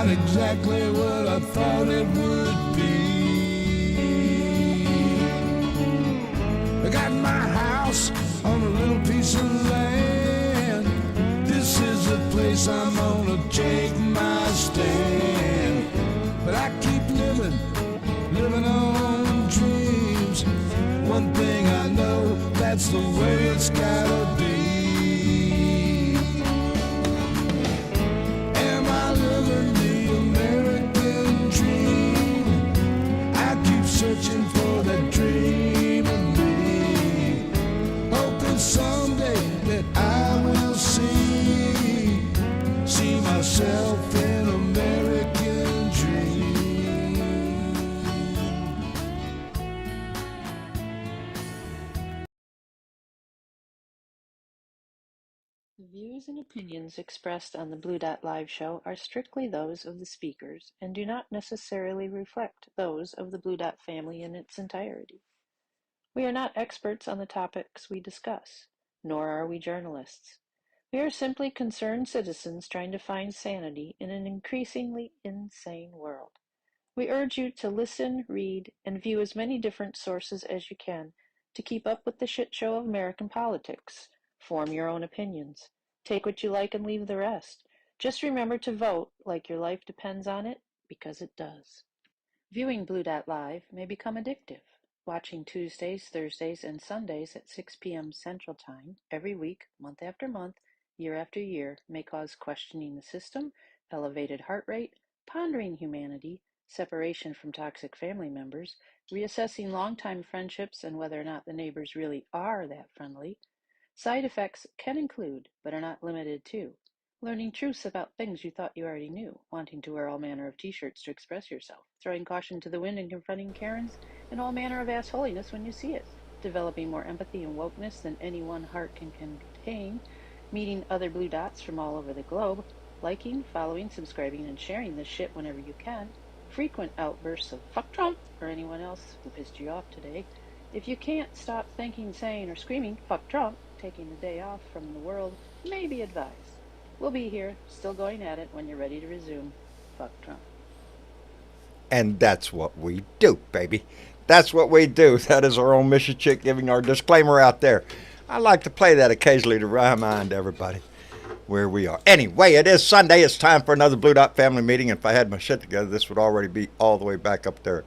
not exactly what I thought it would be. I got my house on a little piece of land. This is the place I'm gonna take my stand. But I keep living on dreams. One thing I know, that's the way it's gotta be. Am I living the American dream? I keep searching for that dream of me, hoping someday that I will see myself in American dream. The views and opinions expressed on the Blue Dot Live show are strictly those of the speakers and do not necessarily reflect those of the Blue Dot family in its entirety. We are not experts on the topics we discuss, nor are we journalists. We are simply concerned citizens trying to find sanity in an increasingly insane world. We urge you to listen, read, and view as many different sources as you can to keep up with the shit show of American politics. Form your own opinions. Take what you like and leave the rest. Just remember to vote like your life depends on it, because it does. Viewing Blue Dot Live may become addictive. Watching Tuesdays, Thursdays, and Sundays at 6 p.m. Central Time every week, month after month, year after year, may cause questioning the system, elevated heart rate, pondering humanity, separation from toxic family members, reassessing longtime friendships and whether or not the neighbors really are that friendly. Side effects can include, but are not limited to, learning truths about things you thought you already knew, wanting to wear all manner of t-shirts to express yourself, throwing caution to the wind and confronting Karens and all manner of assholiness when you see it, developing more empathy and wokeness than any one heart can contain, meeting other blue dots from all over the globe, liking, following, subscribing, and sharing this shit whenever you can, frequent outbursts of fuck Trump or anyone else who pissed you off today. If you can't stop thinking, saying, or screaming fuck Trump, taking the day off from the world may be advised. We'll be here, still going at it when you're ready to resume. Fuck Trump. And that's what we do, baby. That's what we do. That is our own Mission Chick giving our disclaimer out there. I like to play that occasionally to remind everybody where we are. Anyway, it is Sunday. It's time for another Blue Dot family meeting. If I had my shit together, this would already be all the way back up there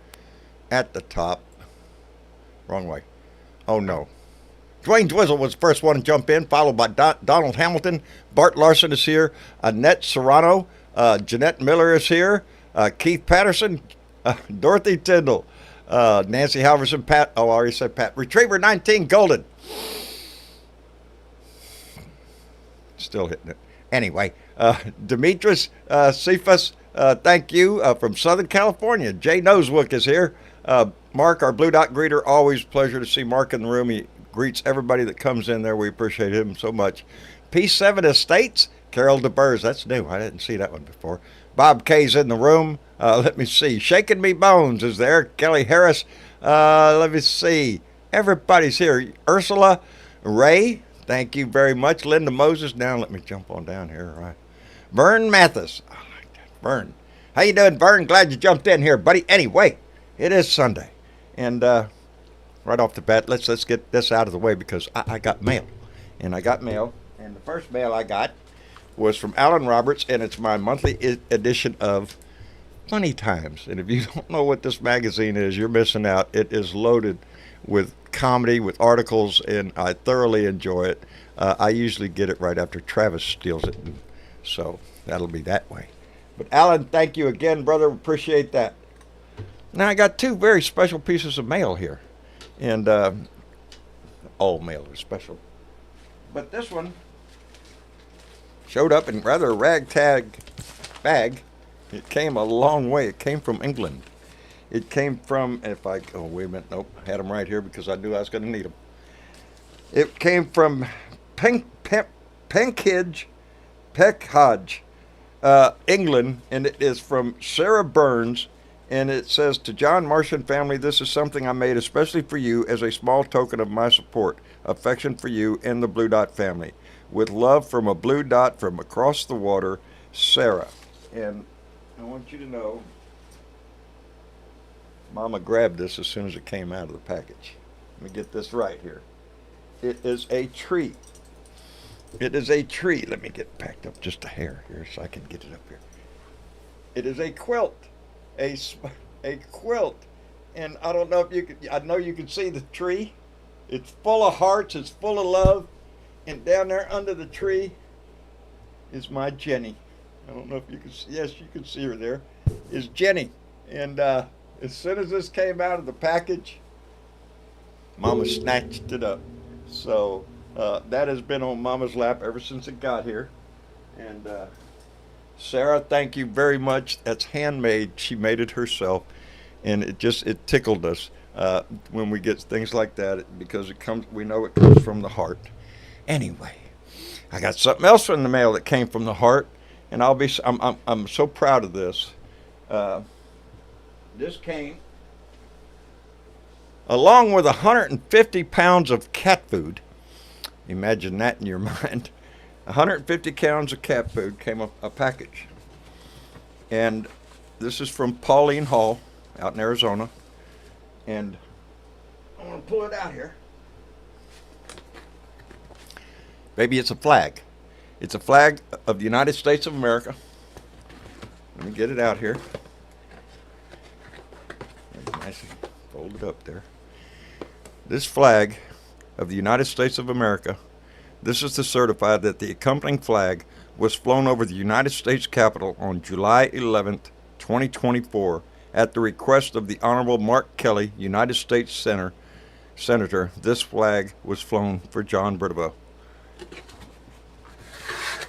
at the top. Wrong way. Oh, no. Dwayne Dwizzle was the first one to jump in, followed by Donald Hamilton. Bart Larson is here. Annette Serrano. Jeanette Miller is here. Keith Patterson. Dorothy Tyndall. Nancy Halverson. Pat. Oh, I already said Pat. Retriever 19 Golden. Still hitting it. Anyway, Demetrius Cephas, thank you, from Southern California. Jay Nosewook is here. Mark, our Blue Dot greeter, always a pleasure to see Mark in the room. He greets everybody that comes in there. We appreciate him so much. P7 Estates, Carol DeBurs. That's new. I didn't see that one before. Bob K's in the room. Let me see. Shaking Me Bones is there. Kelly Harris. Let me see. Everybody's here. Ursula Ray, thank you very much. Linda Moses. Now let me jump on down here. All right. Vern Mathis. I like that. Vern. How you doing, Vern? Glad you jumped in here, buddy. Anyway, it is Sunday. And right off the bat, let's get this out of the way because I got mail. And I got mail. And the first mail I got was from Alan Roberts, and it's my monthly edition of Funny Times. And if you don't know what this magazine is, you're missing out. It is loaded with comedy, with articles, and I thoroughly enjoy it. I usually get it right after Travis steals it, and so that'll be that way. But Alan, thank you again, brother. Appreciate that. Now I got two very special pieces of mail here, and all mail is special. But this one showed up in rather a ragtag bag. It came a long way. It came from England. It came from, oh, wait a minute. Nope. I had them right here because I knew I was going to need them. It came from Penkridge, England, and it is from Sarah Burns, and it says, to John Martian family, this is something I made especially for you as a small token of my support, affection for you and the Blue Dot family. With love from a Blue Dot from across the water, Sarah. And I want you to know, Mama grabbed this as soon as it came out of the package. Let me get this right here. It is a tree. It is a tree. Let me get packed up just a hair here so I can get it up here. It is a quilt. A quilt. And I don't know if you can, I know you can see the tree. It's full of hearts. It's full of love. And down there under the tree is my Jenny. I don't know if you can see, yes, you can see her there, is Jenny. And as soon as this came out of the package, Mama snatched it up. So that has been on Mama's lap ever since it got here. And Sarah, thank you very much. That's handmade. She made it herself. And it tickled us when we get things like that because we know it comes from the heart. Anyway, I got something else in the mail that came from the heart. And I'm so proud of this. This came along with 150 pounds of cat food. Imagine that in your mind. 150 pounds of cat food came a package. And this is from Pauline Hall out in Arizona. And I'm going to pull it out here. Baby, it's a flag. It's a flag of the United States of America. Let me get it out here. Nicely folded up there. This flag of the United States of America, this is to certify that the accompanying flag was flown over the United States Capitol on July 11th, 2024, at the request of the Honorable Mark Kelly, United States Senator. This flag was flown for John Bridwell.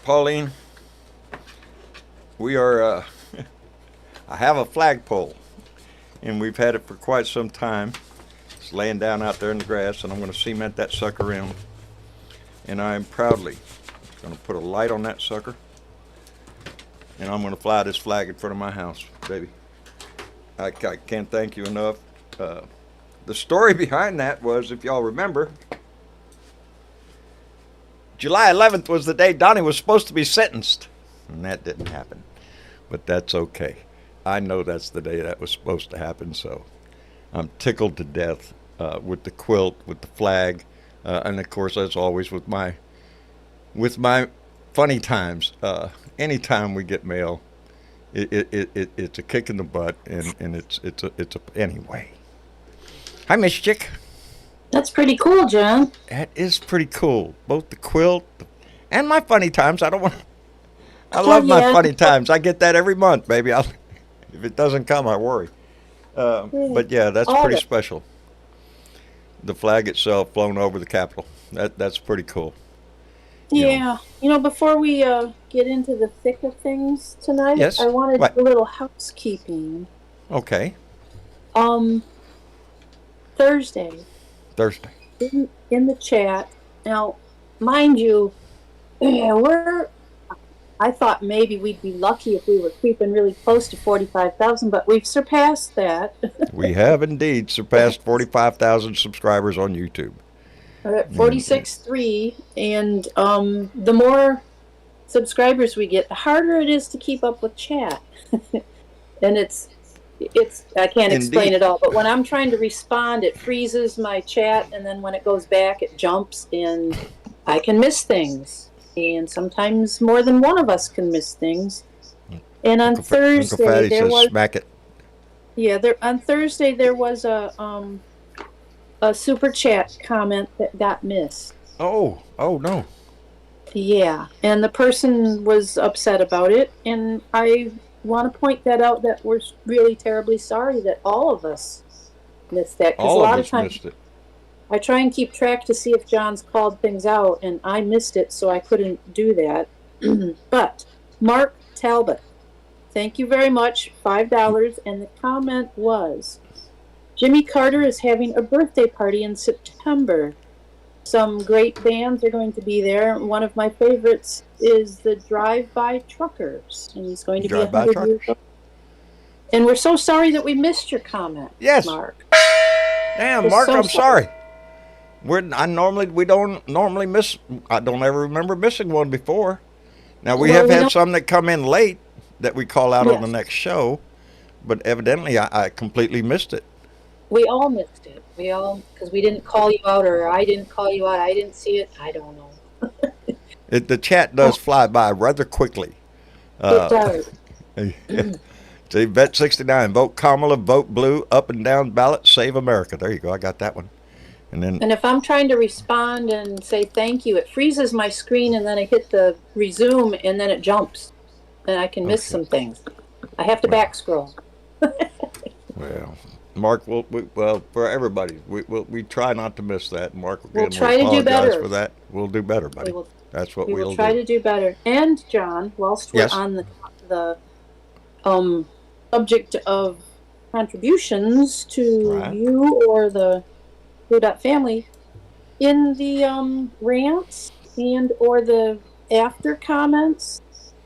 Pauline, we are, I have a flagpole, and we've had it for quite some time. It's laying down out there in the grass, and I'm going to cement that sucker in. And I'm proudly going to put a light on that sucker, and I'm going to fly this flag in front of my house, baby. I can't thank you enough. The story behind that was, if y'all remember, July 11th was the day Donnie was supposed to be sentenced, and that didn't happen. But that's okay. I know that's the day that was supposed to happen, so I'm tickled to death with the quilt, with the flag, and of course, as always, with my funny times. Anytime we get mail, it's a kick in the butt, and it's a anyway. Hi, Miss Chick. That's pretty cool, John. That is pretty cool. Both the quilt and my funny times. I love my funny times. I get that every month, baby. If it doesn't come, I worry. But yeah, that's pretty special. The flag itself flown over the Capitol. That's pretty cool. Yeah. Before we get into the thick of things tonight, yes? I wanted What? a little housekeeping. Okay. Thursday. In the chat. Now, mind you, I thought maybe we'd be lucky if we were creeping really close to 45,000, but we've surpassed that. We have indeed surpassed 45,000 subscribers on YouTube. We're at 46.3, and the more subscribers we get, the harder it is to keep up with chat. And it's I can't explain it all, but when I'm trying to respond, it freezes my chat, and then when it goes back, it jumps, and I can miss things. And sometimes more than one of us can miss things. And on Thursday there was smack it. Yeah, on Thursday there was a super chat comment that got missed. Oh no. Yeah, and the person was upset about it, and I want to point that out, that we're really terribly sorry that all of us missed that. Because a lot of times missed it. I try and keep track to see if John's called things out, and I missed it, so I couldn't do that. But Mark Talbot, thank you very much, $5, and the comment was, Jimmy Carter is having a birthday party in September. Some great bands are going to be there. One of my favorites is the Drive-By Truckers, and he's going to be 100 years old. And we're so sorry that we missed your comment, yes, Mark. Damn, Mark, I'm sorry. We don't normally miss. I don't ever remember missing one before. Now we have had some that come in late, that we call out on the Yes. next show, but evidently I completely missed it. We all missed it. We all, because we didn't call you out, or I didn't call you out. I didn't see it. I don't know. The chat does fly by rather quickly. It does. See, Bet69, vote Kamala, vote blue, up and down ballot, save America. There you go. I got that one. And then, And if I'm trying to respond and say thank you, it freezes my screen, and then I hit the resume, and then it jumps, and I can miss some things. I have to back scroll. well, Mark, well, for everybody, we try not to miss that. Mark, again, We'll try to do apologize better. for that. We'll do better, buddy. That's what We we'll will try do. to do better. And John, whilst we're Yes. on the subject of contributions to Right. you or the Blue Dot family, in the rants and or the after comments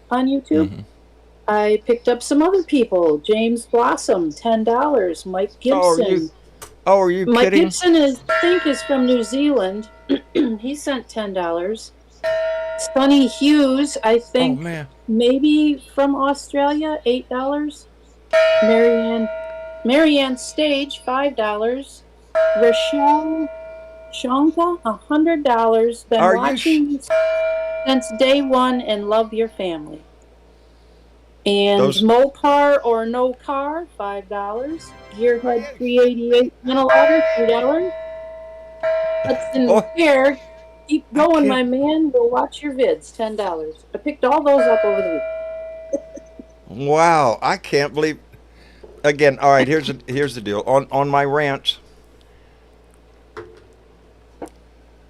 on YouTube, Mhm. I picked up some other people. James Blossom, $10. Mike Gibson. Are you Mike kidding? Gibson is from New Zealand. He sent $10. Sonny Hughes, I Oh, think, man. maybe from Australia, $8. Marianne Stage, $5. Rachel Shonka, $100. Been Are you watching since day one and love your family. And Those- Mopar or No Car, $5. Gearhead 388 Manalotter, $3. Hudson Oh. Fair, keep going, can't- my man. Go watch your vids, $10. I picked all those up over the week. Wow, I can't believe. Again, all right. Here's the deal. On my rants,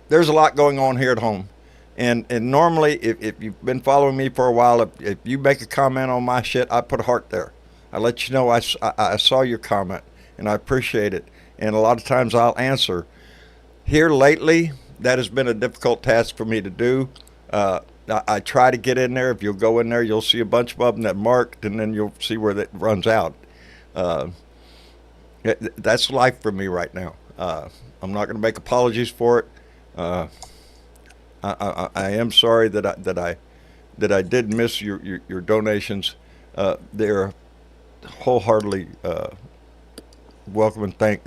there's a lot going on here at home, and normally, if you've been following me for a while, if you make a comment on my shit, I put a heart there. I let you know I saw your comment, and I appreciate it. And a lot of times I'll answer. Here lately, that has been a difficult task for me to do. I try to get in there. If you'll go in there, you'll see a bunch of them that marked, and then you'll see where that runs out. That's life for me right now. I'm not going to make apologies for it. I am sorry that I did miss your donations. They're wholeheartedly welcome and thank.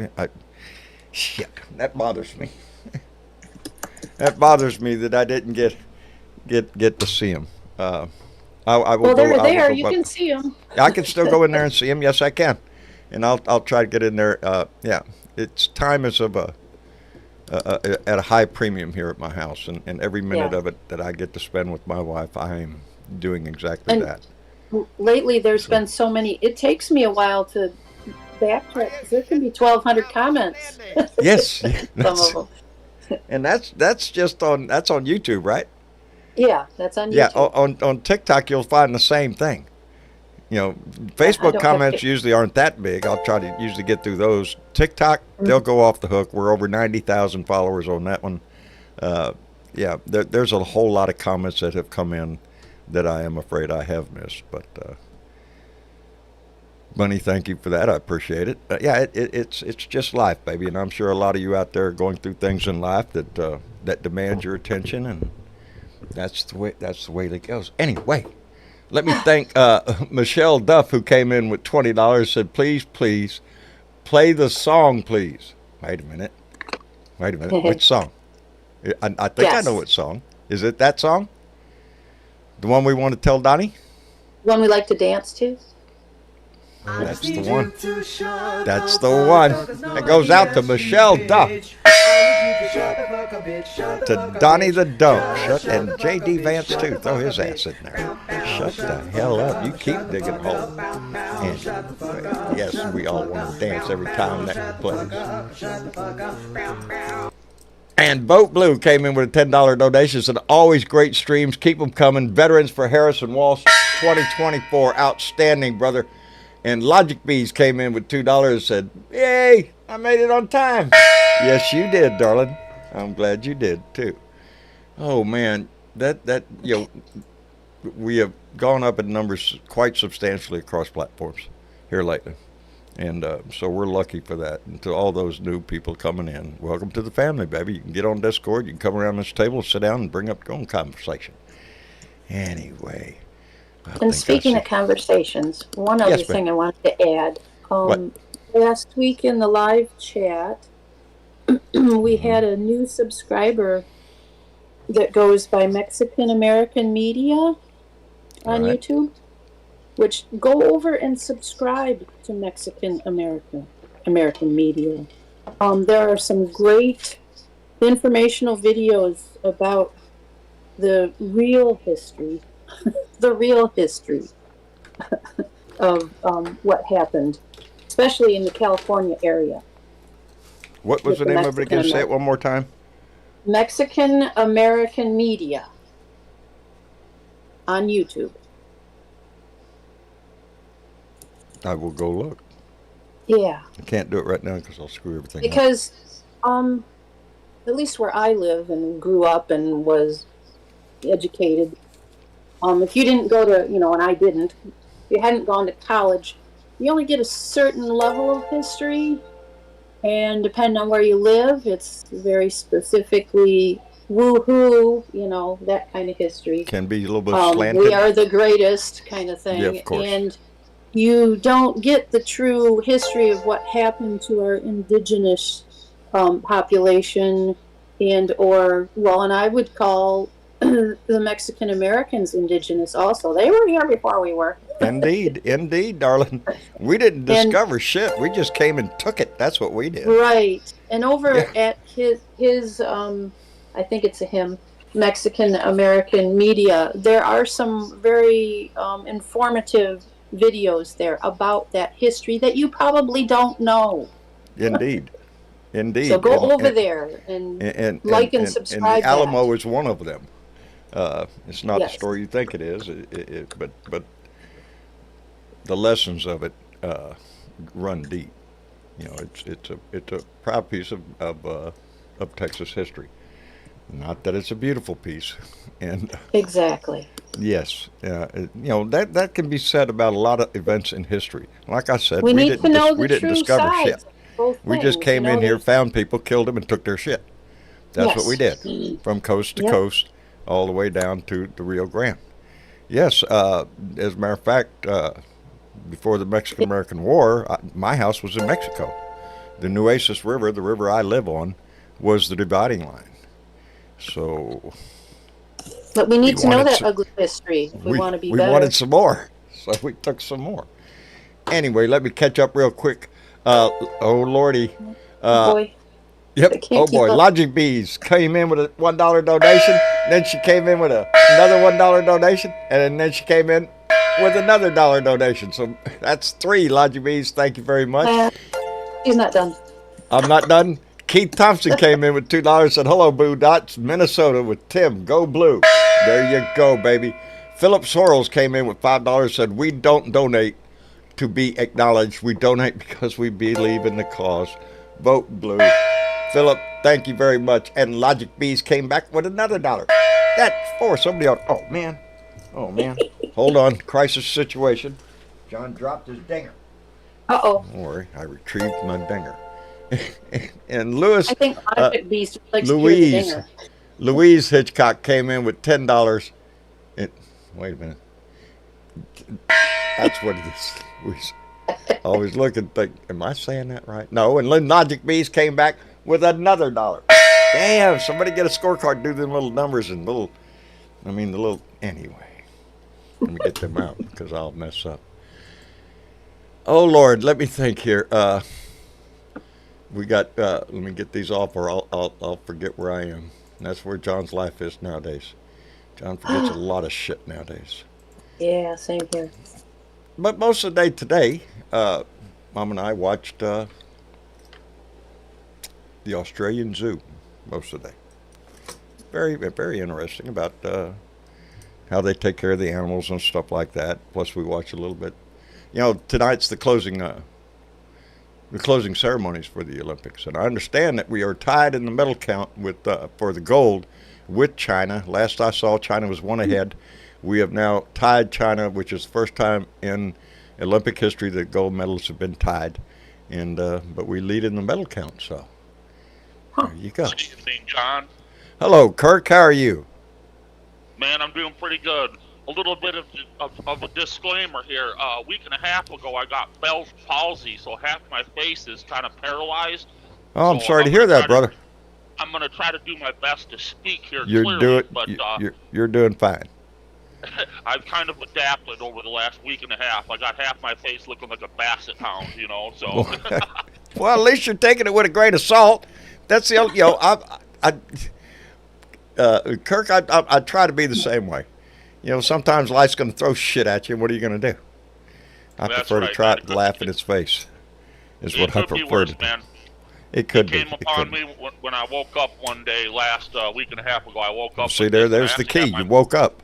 Shit, that bothers me. That bothers me that I didn't get to see them. I will Well, they're I will there. go You back. can see them. I can still go in there and see them. Yes, I can, and I'll try to get in there. Yeah, it's time is of at a high premium here at my house, and every minute Yeah. of it that I get to spend with my wife, I am doing exactly And that. lately, there's been so many. It takes me a while to backtrack because there can be 1,200 comments. Yes, Some that's- of them. and that's just on YouTube, right? Yeah, that's on YouTube. Yeah, on TikTok you'll find the same thing. You know, Facebook don't have comments Tik- usually aren't that big. I'll try to usually get through those. TikTok, they'll go off the hook. We're over 90,000 followers on that one. Yeah, there's a whole lot of comments that have come in that I am afraid I have missed. But Bunny, thank you for that. I appreciate it. Yeah, it's just life, baby, and I'm sure a lot of you out there are going through things in life that demand your attention, and that's the way it goes. Anyway, let me thank Michelle Duff, who came in with $20. Said, please play the song, please. Wait a minute. Which song? I think I Yes. know what song. Is it that song? The one we want to tell Donnie? One we like to dance to. That's the one. That's the one. That goes out to Michelle Duff. To Donnie the Dump. And J.D. Vance, too. Throw his ass in there. Shut the hell up. You keep digging a hole. And yes, we all want to dance every time that plays. And Boat Blue came in with a $10 donation. Said, always great streams. Keep them coming. Veterans for Harris-Walz 2024. Outstanding, brother. And Logic Bees came in with $2 and said, yay, I made it on time. Yes, you did, darling. I'm glad you did, too. Oh, man, we have gone up in numbers quite substantially across platforms here lately. And so we're lucky for that. And to all those new people coming in, welcome to the family, baby. You can get on Discord. You can come around this table, sit down, and bring up your own conversation. Anyway, And speaking of conversations, one other Yes, ma'am. thing I wanted to add. What? Last week in the live chat, we had a new subscriber that goes by Mexican American Media on Right. YouTube, which go over and subscribe to Mexican American Media. There are some great informational videos about the real history, the real history of what happened, especially in the California area. What was the name of it again? Say it one more time. Mexican American Media on YouTube. I will go look. Yeah. I can't do it right now because I'll screw everything up. Because at least where I live and grew up and was educated, if you didn't go to, and I didn't, if you hadn't gone to college, you only get a certain level of history, and depending on where you live, it's very specifically woo-hoo, that kind of history. Can be a little bit slanted. We are the greatest kind of thing. Yeah, of course. And you don't get the true history of what happened to our indigenous population and I would call the Mexican Americans indigenous also. They were here before we were. Indeed, darling. We didn't discover shit. We just came and took it. That's what we did. Right. And over at his I think it's a him, Mexican American Media, there are some very informative videos there about that history that you probably don't know. Indeed. So go over there and like and subscribe. And the Alamo is one of them. It's not Yes. the story you think it is, but the lessons of it run deep. It's a proud piece of Texas history. Not that it's a beautiful piece, and Exactly. yes, that can be said about a lot of events in history. Like I said, We need to know we the didn't true discover sides shit. of both We just things, came in here, there's- found people, killed them, and took their shit. That's Yes. what we did, from coast to Yep. coast, all the way down to the Rio Grande. Yes, as a matter of fact, before the Mexican-American War, my house was in Mexico. The Nueces River, the river I live on, was the dividing line. So But we need We to know wanted that some- ugly history if we want to be we better. wanted some more, so we took some more. Anyway, let me catch up real quick. Oh Lordy. Boy, Yep. I can't Oh boy, keep up. Logic Bees came in with a $1 donation. Then she came in with another $1 donation, and then she came in with another $1 donation. So that's 3 Logic Bees. Thank you very much. he's not done. I'm not done. Keith Thompson came in with $2. Said hello, Boo Dots, Minnesota with Tim. Go Blue. There you go, baby. Philip Sorrells came in with $5. Said we don't donate to be acknowledged. We donate because we believe in the cause. Vote blue. Philip, thank you very much. And Logic Bees came back with another $1. That's 4. Somebody ought. Oh man. Hold on. Crisis situation. John dropped his dinger. Uh-oh. Don't worry. I retrieved my dinger. And Lewis. I think Logic Beast likes to hear the Louise. dinger. Louise Hitchcock came in with $10. Wait a minute. That's what it is. Louise. Always look and think, am I saying that right? No, and Lynn Logic Bees came back with another $1. Damn, somebody get a scorecard, do them little numbers and anyway. Let me get them out because I'll mess up. Oh Lord, let me think here. We got, let me get these off or I'll forget where I am. And that's where John's life is nowadays. John forgets a lot of shit nowadays. Yeah, same here. But most of the day today, Mom and I watched the Australian Zoo most of the day. Very, very interesting about how they take care of the animals and stuff like that. Plus, we watch a little bit. Tonight's the closing ceremonies for the Olympics, and I understand that we are tied in the medal count with for the gold with China. Last I saw, China was 1 ahead. We have now tied China, which is the first time in Olympic history that gold medals have been tied, and but we lead in the medal count. So there you go. Good evening, John. Hello, Kirk. How are you? Man, I'm doing pretty good. a little bit of a disclaimer here. A week and a half ago, I got Bell's palsy, so half my face is kind of paralyzed. Oh, I'm So sorry to hear that, brother. I'm going to try to do my best to speak here You're clearly, you're doing fine. I've kind of adapted over the last week and a half. I got half my face looking like a basset hound, so. Well, at least you're taking it with a grain of salt. That's the only, Kirk, I try to be the same way. Sometimes life's going to throw shit at you. What are you going to do? I prefer to try to laugh in its face. Is what I prefer to do. Man. It could be. It came upon me when I woke up one day last week and a half ago. I woke up. See, there's the key. You woke up.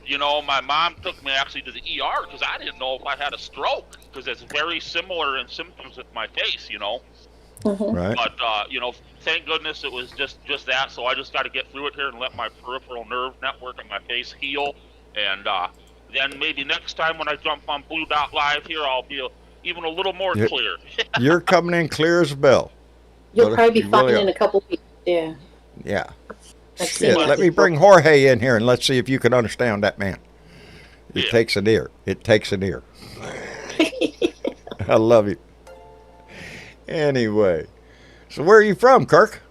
My mom took me actually to the ER because I didn't know if I had a stroke because it's very similar in symptoms with my face, Mm-hmm. Right. But, thank goodness it was just that. So I just got to get through it here and let my peripheral nerve network on my face heal. And then maybe next time when I jump on Blue Dot Live here, I'll be even a little more clear. You're coming in clear as a bell. You'll probably be fine in a couple weeks. Yeah. Yeah. Shit, let me bring Jorge in here and let's see if you can understand that man. It takes an ear. It takes an ear. I love you. Anyway, so where are you from, Kirk?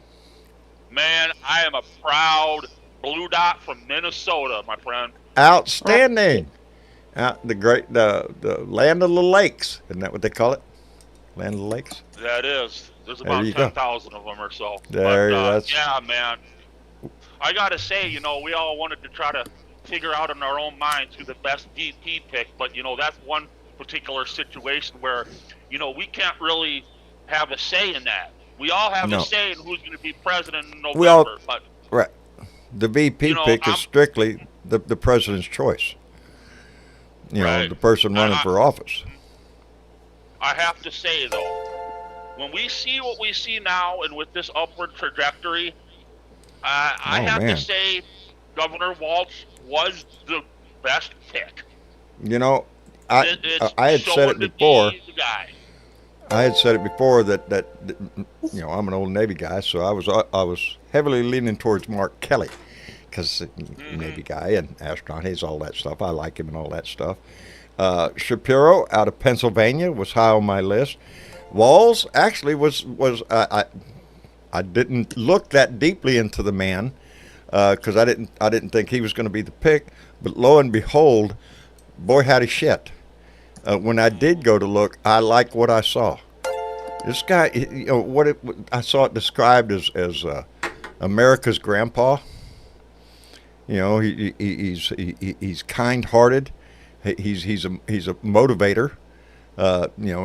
Man, I am a proud Blue Dot from Minnesota, my friend. Outstanding. The land of the lakes. Isn't that what they call it? Land of the lakes? That is. There's about 10,000 of them or so. Yeah, man. I got to say, we all wanted to try to figure out in our own minds who the best VP pick, but, that's one particular situation where, we can't really have a say in that. We all have a say in who's going to be president in November. Right. The VP pick is strictly the president's choice. The person running for office. I have to say, though, when we see what we see now and with this upward trajectory, I have to say Governor Walz was the best pick. I had said it before. I had said it before that I'm an old Navy guy, so I was heavily leaning towards Mark Kelly because Navy guy and astronaut, he's all that stuff. I like him and all that stuff. Shapiro out of Pennsylvania was high on my list. Walz actually was I didn't look that deeply into the man because I didn't think he was going to be the pick. But lo and behold, boy howdy shit. When I did go to look, I liked what I saw. This guy, I saw it described as America's grandpa. He's kind-hearted. He's a motivator.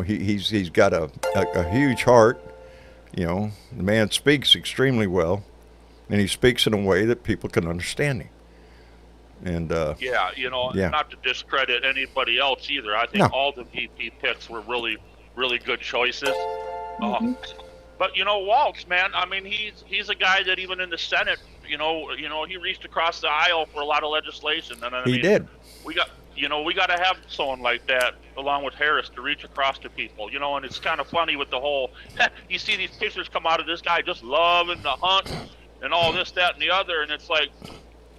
He's got a huge heart. The man speaks extremely well, and he speaks in a way that people can understand him. And not to discredit anybody else either. I think all the VP picks were really, really good choices. But Walz, man, I mean, he's a guy that even in the Senate, he reached across the aisle for a lot of legislation. And I mean, did. We got to have someone like that along with Harris to reach across to people, and it's kind of funny with the whole, you see these pictures come out of this guy just loving the hunt and all this, that, and the other, and it's like,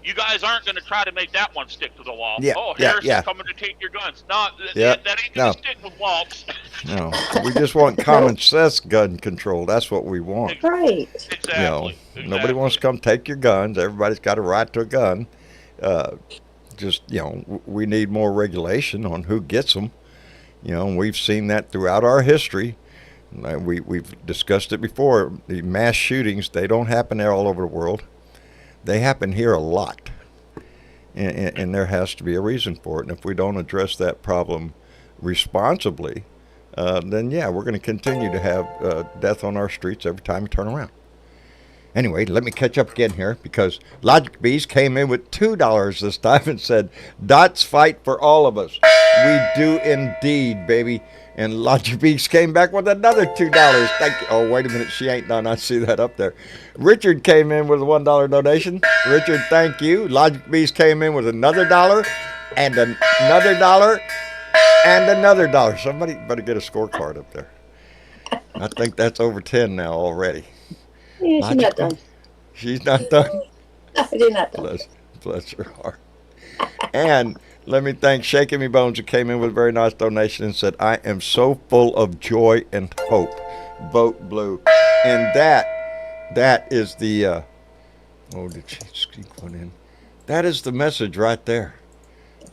you guys aren't going to try to make that one stick to the wall. Harris is coming to take your guns. No, that ain't going to stick with Walz. No, we just want common sense gun control. That's what we want. Right. Exactly. Nobody wants to come take your guns. Everybody's got a right to a gun. We need more regulation on who gets them. And we've seen that throughout our history. We've discussed it before. The mass shootings, they don't happen there all over the world. They happen here a lot. And there has to be a reason for it. And if we don't address that problem responsibly, then we're going to continue to have death on our streets every time we turn around. Anyway, let me catch up again here because Logic Bees came in with $2 this time and said, "Dots fight for all of us." We do indeed, baby. And Logic Bees came back with another $2. Thank you. Oh, wait a minute. She ain't done. I see that up there. Richard came in with a $1 donation. Richard, thank you. Logic Bees came in with another $1 and another $1 and another $1. Somebody better get a scorecard up there. I think that's over 10 now already. Yeah, she's not done. She's not done? No, she's not done. Bless her heart. And let me thank Shaking Me Bones, who came in with a very nice donation and said, I am so full of joy and hope. Vote blue. And that is the, oh, did she sneak one in? That is the message right there.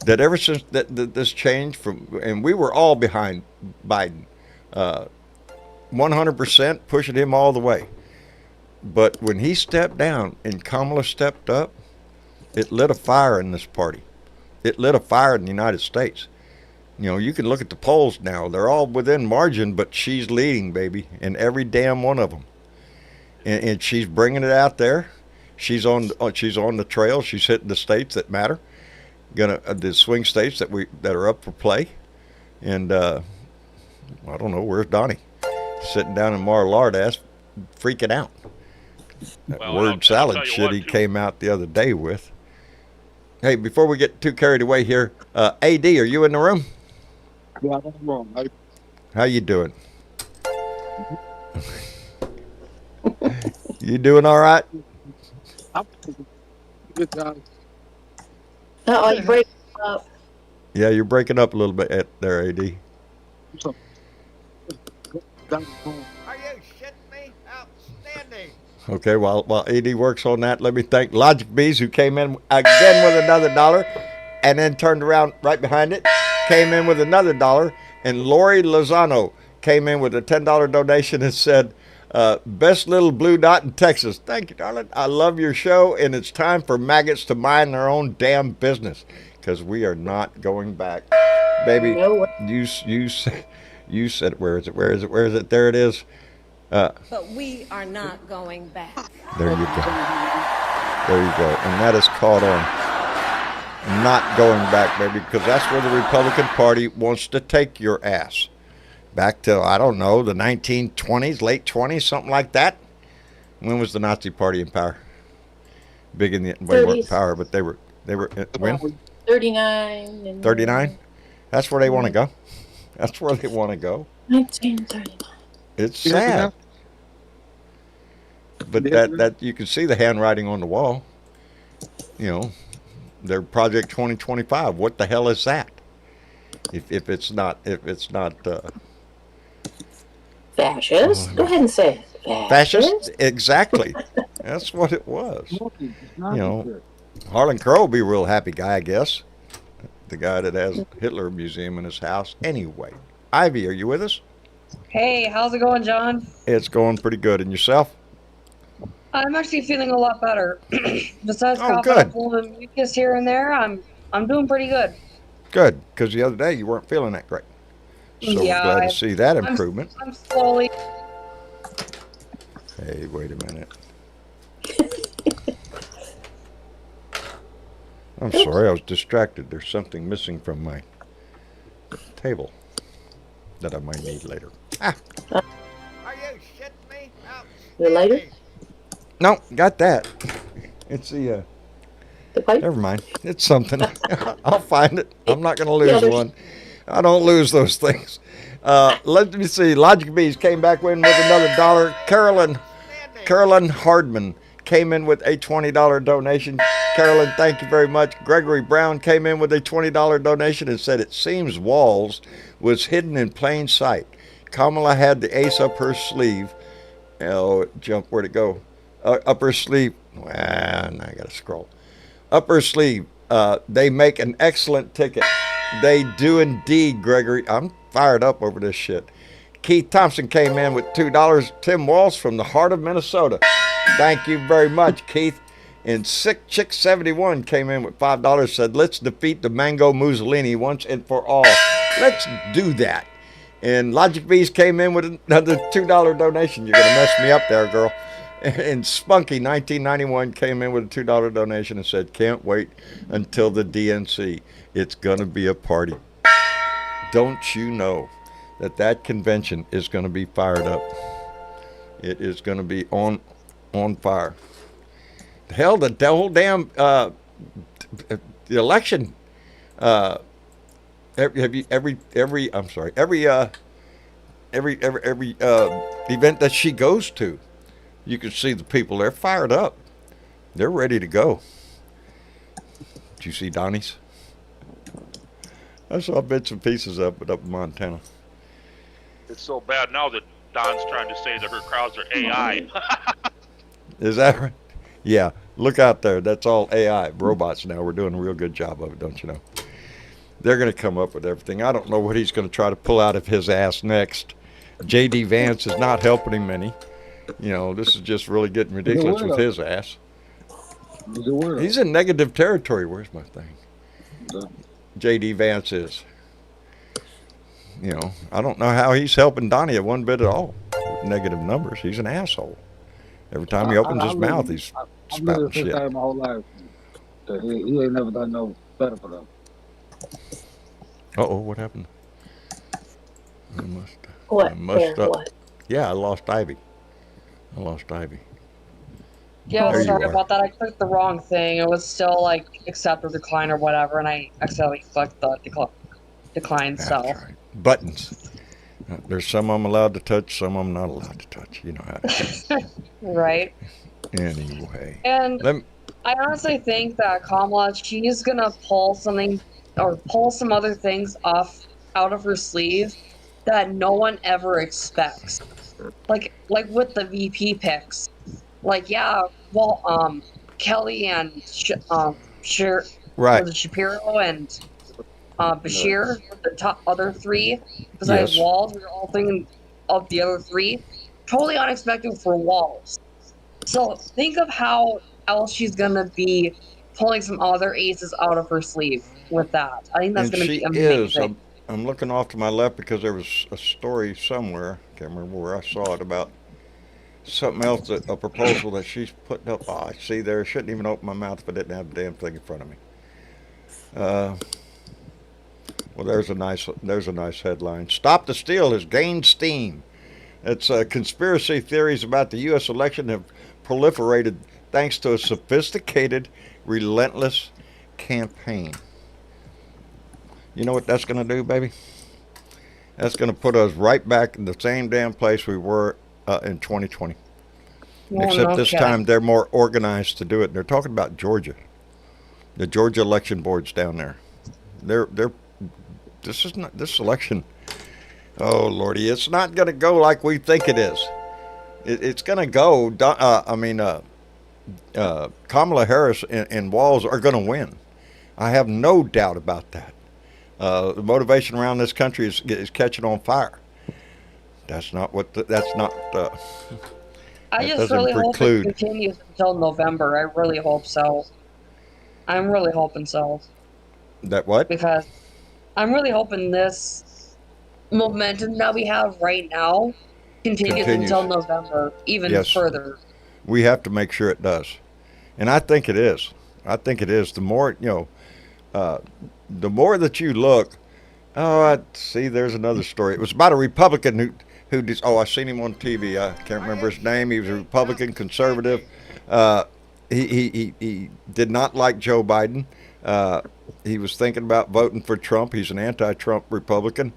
That ever since this change from, and we were all behind Biden, 100% pushing him all the way. But when he stepped down and Kamala stepped up, it lit a fire in this party. It lit a fire in the United States. You know, you can look at the polls now. They're all within margin, but she's leading, baby, in every damn one of them. And she's bringing it out there. She's on the trail. She's hitting the states that matter. The swing states that are up for play. And I don't know, where's Donnie? Sitting down in Mar-a-Lago ass, freaking out. That word salad shit he came out the other day with. Hey, before we get too carried away here, AD, are you in the room? Yeah, I'm wrong. How you doing? You doing all right? I'm good, guys. Oh, you break up. Yeah, you're breaking up a little bit there, AD. Are you shitting me? Outstanding. Okay, while AD works on that, let me thank Logic Bees, who came in again with another $1 and then turned around right behind it, came in with another $1, and Lori Lozano came in with a $10 donation and said, best little blue dot in Texas. Thank you, darling. I love your show, and it's time for maggots to mind their own damn business, because we are not going back. Baby, No. you said, where is it? There it is. But we are not going back. There you go. There you go. And that is caught on. Not going back, baby, because that's where the Republican Party wants to take your ass. Back to, I don't know, the 1920s, late 20s, something like that. When was the Nazi Party in power? Big in the, they weren't in power, but they were when? 39. 39? That's where they want to go. That's where they want to go. 1939. It's sad. But that you can see the handwriting on the wall. You know, their Project 2025. What the hell is that? If it's not Fascist? Go ahead and say it. Fascist? Exactly. That's what it was. You know, Harlan Crow will be a real happy guy, I guess. The guy that has Hitler Museum in his house. Anyway, Ivy, are you with us? Hey, how's it going, John? It's going pretty good. And yourself? I'm actually feeling a lot better. Besides good. and mucus here and there, I'm doing pretty good. Good, because the other day you weren't feeling that great. So yeah, we're glad to see that improvement. I'm slowly. Hey, wait a minute. I'm sorry, I was distracted. There's something missing from my table that I might need later. Ah. Are you shitting me? The lighter? No, got that. It's the pipe? Never mind. It's something. I'll find it. I'm not going to lose one. I don't lose those things. Let me see. Logic Bees came back in with another $1. Carolyn Hardman came in with a $20 donation. Carolyn, thank you very much. Gregory Brown came in with a $20 donation and said, it seems Walz was hidden in plain sight. Kamala had the ace up her sleeve. Oh, where'd it go? Up her sleeve. Well, now I got to scroll. Up her sleeve. They make an excellent ticket. They do indeed, Gregory. I'm fired up over this shit. Keith Thompson came in with $2. Tim Walz from the heart of Minnesota. Thank you very much, Keith. And Sick Chick 71 came in with $5. Said, let's defeat the Mango Mussolini once and for all. Let's do that. And Logic Bees came in with another $2 donation. You're going to mess me up there, girl. And Spunky 1991 came in with a $2 donation and said, can't wait until the DNC. It's going to be a party. Don't you know that convention is going to be fired up? It is going to be on fire. Hell, the whole damn the election. Every event that she goes to, you can see the people. They're fired up. They're ready to go. Did you see Donnie's? I saw bits and pieces of it up in Montana. It's so bad now that Don's trying to say that her crowds are AI. Is that right? Yeah. Look out there. That's all AI. Robots now. We're doing a real good job of it, don't you know? They're going to come up with everything. I don't know what he's going to try to pull out of his ass next. J.D. Vance is not helping him any. You know, this is just really getting ridiculous with his ass. He's in negative territory. Where's my thing? J.D. Vance is. You know, I don't know how he's helping Donnie at one bit at all. With negative numbers. He's an asshole. Every time he opens his mouth, he's spouting shit. My whole life. He ain't never done no better for them. Uh-oh, what happened? What? Yeah, I lost Ivy. Yeah, There sorry you are. about that. I clicked the wrong thing. It was still like accept or decline or whatever, and I accidentally clicked the decline. That's So right. Buttons. There's some I'm allowed to touch, some I'm not allowed to touch. You know how it is. right. Anyway. And I honestly think that Kamala, she's gonna pull something or pull some other things out of her sleeve that no one ever expects. Like with the VP picks. Like Kelly and Right. was it Shapiro and Bashir, the top other three, besides Walz, we were all thinking of the other three. Totally unexpected for Walz. So think of how else she's gonna be pulling some other aces out of her sleeve with that. I think that's gonna be amazing. I'm looking off to my left because there was a story somewhere, can't remember where I saw it, about something else, a proposal that she's putting up. Oh, I see there. I shouldn't even open my mouth if I didn't have the damn thing in front of me. Well, there's a nice headline. Stop the Steal has gained steam. It's conspiracy theories about the U.S. election have proliferated thanks to a sophisticated, relentless campaign. You know what that's going to do, baby? That's going to put us right back in the same damn place we were in 2020. Except this time they're more organized to do it. They're talking about Georgia. The Georgia election boards down there. This election. Oh Lordy, it's not going to go like we think it is. It's going to go. Kamala Harris and Walz are going to win. I have no doubt about that. The motivation around this country is catching on fire. That's not what. I just really hope it continues until November. I really hope so. I'm really hoping so. That what? Because I'm really hoping this momentum that we have right now continues. Until November, even further. We have to make sure it does, and I think it is. The more the more that you look. Oh, I see. There's another story. It was about a Republican who did. Oh, I seen him on TV. I can't remember his name. He was a Republican conservative. He did not like Joe Biden. He was thinking about voting for Trump. He's an anti-Trump Republican,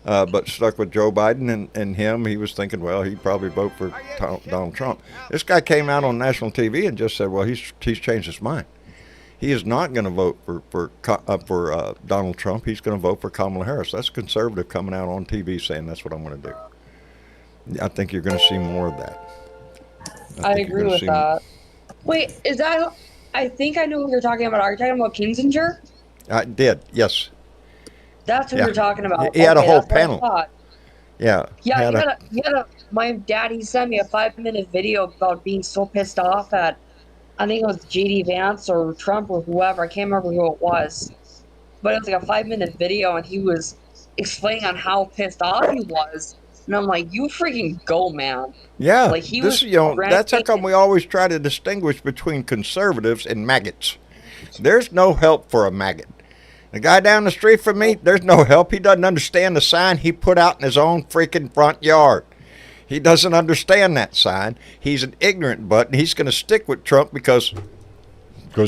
but stuck with Joe Biden and him. He was thinking, well, he'd probably vote for Donald Trump. This guy came out on national TV and just said, well, he's changed his mind. He is not going to vote for Donald Trump. He's going to vote for Kamala Harris. That's a conservative coming out on TV saying that's what I'm going to do. I think you're going to see more of that. I agree with that. Wait, is that? I think I know who you're talking about. Are you talking about Kinzinger? I did, yes. That's who you're talking about. He had a whole panel. Yeah. Yeah, my daddy sent me a 5-minute video about being so pissed off at, I think it was J.D. Vance or Trump or whoever. I can't remember who it was. But it was like a 5-minute video, and he was explaining on how pissed off he was. And I'm like, you freaking go, man. Yeah, like that's how come we always try to distinguish between conservatives and maggots. There's no help for a maggot. The guy down the street from me, there's no help. He doesn't understand the sign he put out in his own freaking front yard. He doesn't understand that sign. He's an ignorant butt, and he's going to stick with Trump because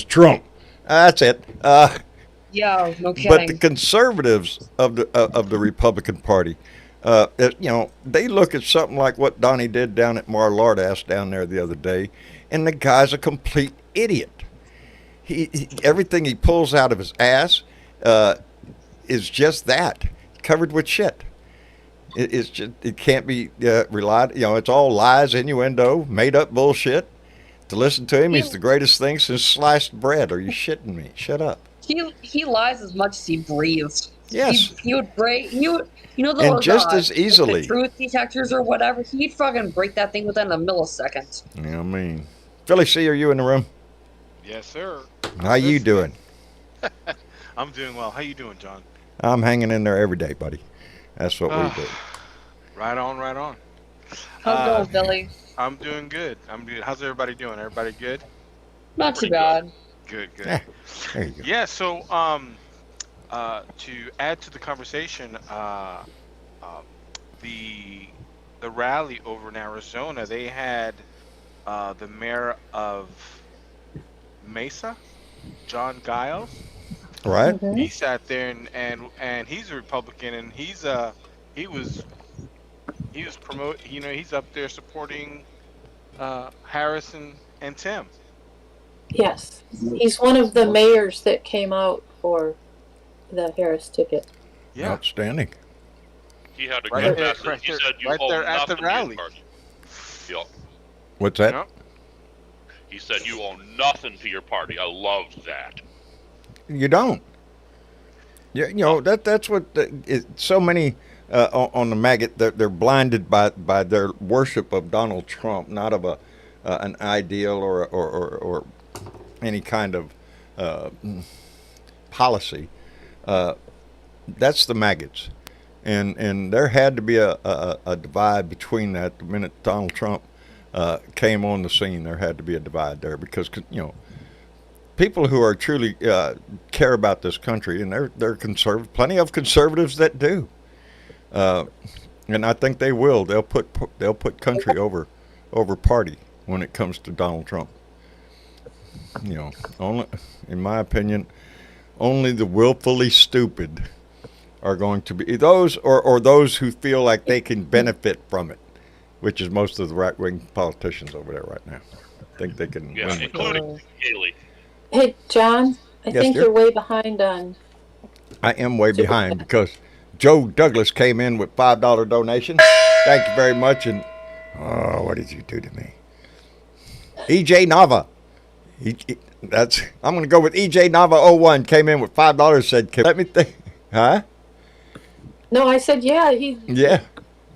Trump. That's it. Yeah, no kidding. But the conservatives of the Republican Party, they look at something like what Donnie did down at Mar-a-Lago down there the other day, and the guy's a complete idiot. everything he pulls out of his ass is just that, covered with shit. It's just, it can't be relied. You know, it's all lies, innuendo, made up bullshit. To listen to him, he's the greatest thing since sliced bread. Are you shitting me? Shut up. He lies as much as he breathes. Yes. He would break. You know those and just as easily. The truth detectors or whatever. He'd fucking break that thing within a millisecond. Yeah, I mean, Philly C, are you in the room? Yes, sir. How you doing? I'm doing well. How you doing, John? I'm hanging in there every day, buddy. That's what we do. Right on, right on. How's it going, Billy? I'm doing good. How's everybody doing? Everybody good? Not too bad. Good. Yeah, there you go. Yeah. So, to add to the conversation, the rally over in Arizona, they had the mayor of Mesa, John Giles. Right. Mm-hmm. He sat there and he's a Republican, and he was promote. You know, he's up there supporting Harris and Tim. Yes, he's one of the mayors that came out for the Harris ticket. Yeah. Outstanding. He had a Right good there, message. right He there, said you right owe there at the nothing to rally. your party. Yep. What's that? You know? He said you owe nothing to your party. I loved that. You don't. Yeah, you know that's what so many on the maggot they're blinded by their worship of Donald Trump, not of an ideal or any kind of policy. That's the maggots, and there had to be a divide between that. The minute Donald Trump came on the scene, there had to be a divide there because people who are truly care about this country, and they're conservative. Plenty of conservatives that do, and I think they will. They'll put country over party when it comes to Donald Trump. Only, in my opinion, only the willfully stupid are going to be those, or those who feel like they can benefit from it, which is most of the right-wing politicians over there right now. I think they can. Yeah, including Haley. Hey, John, I Yes, think dear? you're way behind on. I am way behind because Joe Douglas came in with $5 donation. Thank you very much. And what did you do to me? EJ Nava. I'm going to go with EJ Nava 01 came in with $5. Said, let me think. Huh? No, I said, yeah, Yeah.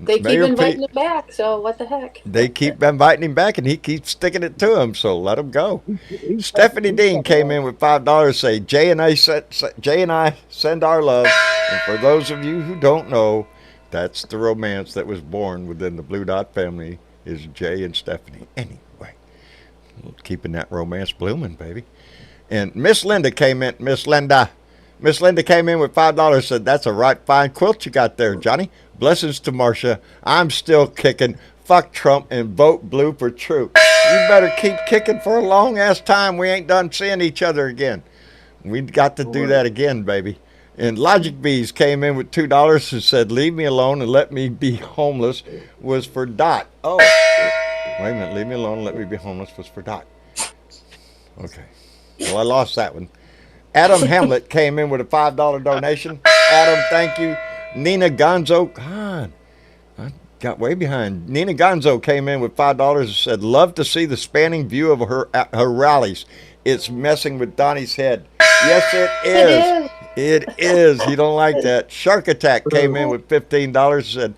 they keep Mayor inviting Pete. him back, so what the heck? They keep inviting him back, and he keeps sticking it to him, so let him go. Stephanie Dean came in with $5. Say, Jay and I send our love. And for those of you who don't know, that's the romance that was born within the Blue Dot family is Jay and Stephanie. Anyway, keeping that romance blooming, baby. And Miss Linda came in. Miss Linda came in with $5. Said, that's a right fine quilt you got there, Johnny. Blessings to Marcia. I'm still kicking. Fuck Trump and vote blue for truth. You better keep kicking for a long ass time. We ain't done seeing each other again. We got to do that again, baby. And Logic Bees came in with $2 and said, leave me alone and let me be homeless was for Dot. Oh, wait a minute. Leave me alone and let me be homeless was for Dot. Okay. Well, I lost that one. Adam Hamlet came in with a $5 donation. Adam, thank you. Nina Gonzo, God, I got way behind. Nina Gonzo came in with $5 and said, love to see the spanning view of her rallies. It's messing with Donnie's head. Yes, it is. It is. You don't like that. Shark Attack came in with $15 and said,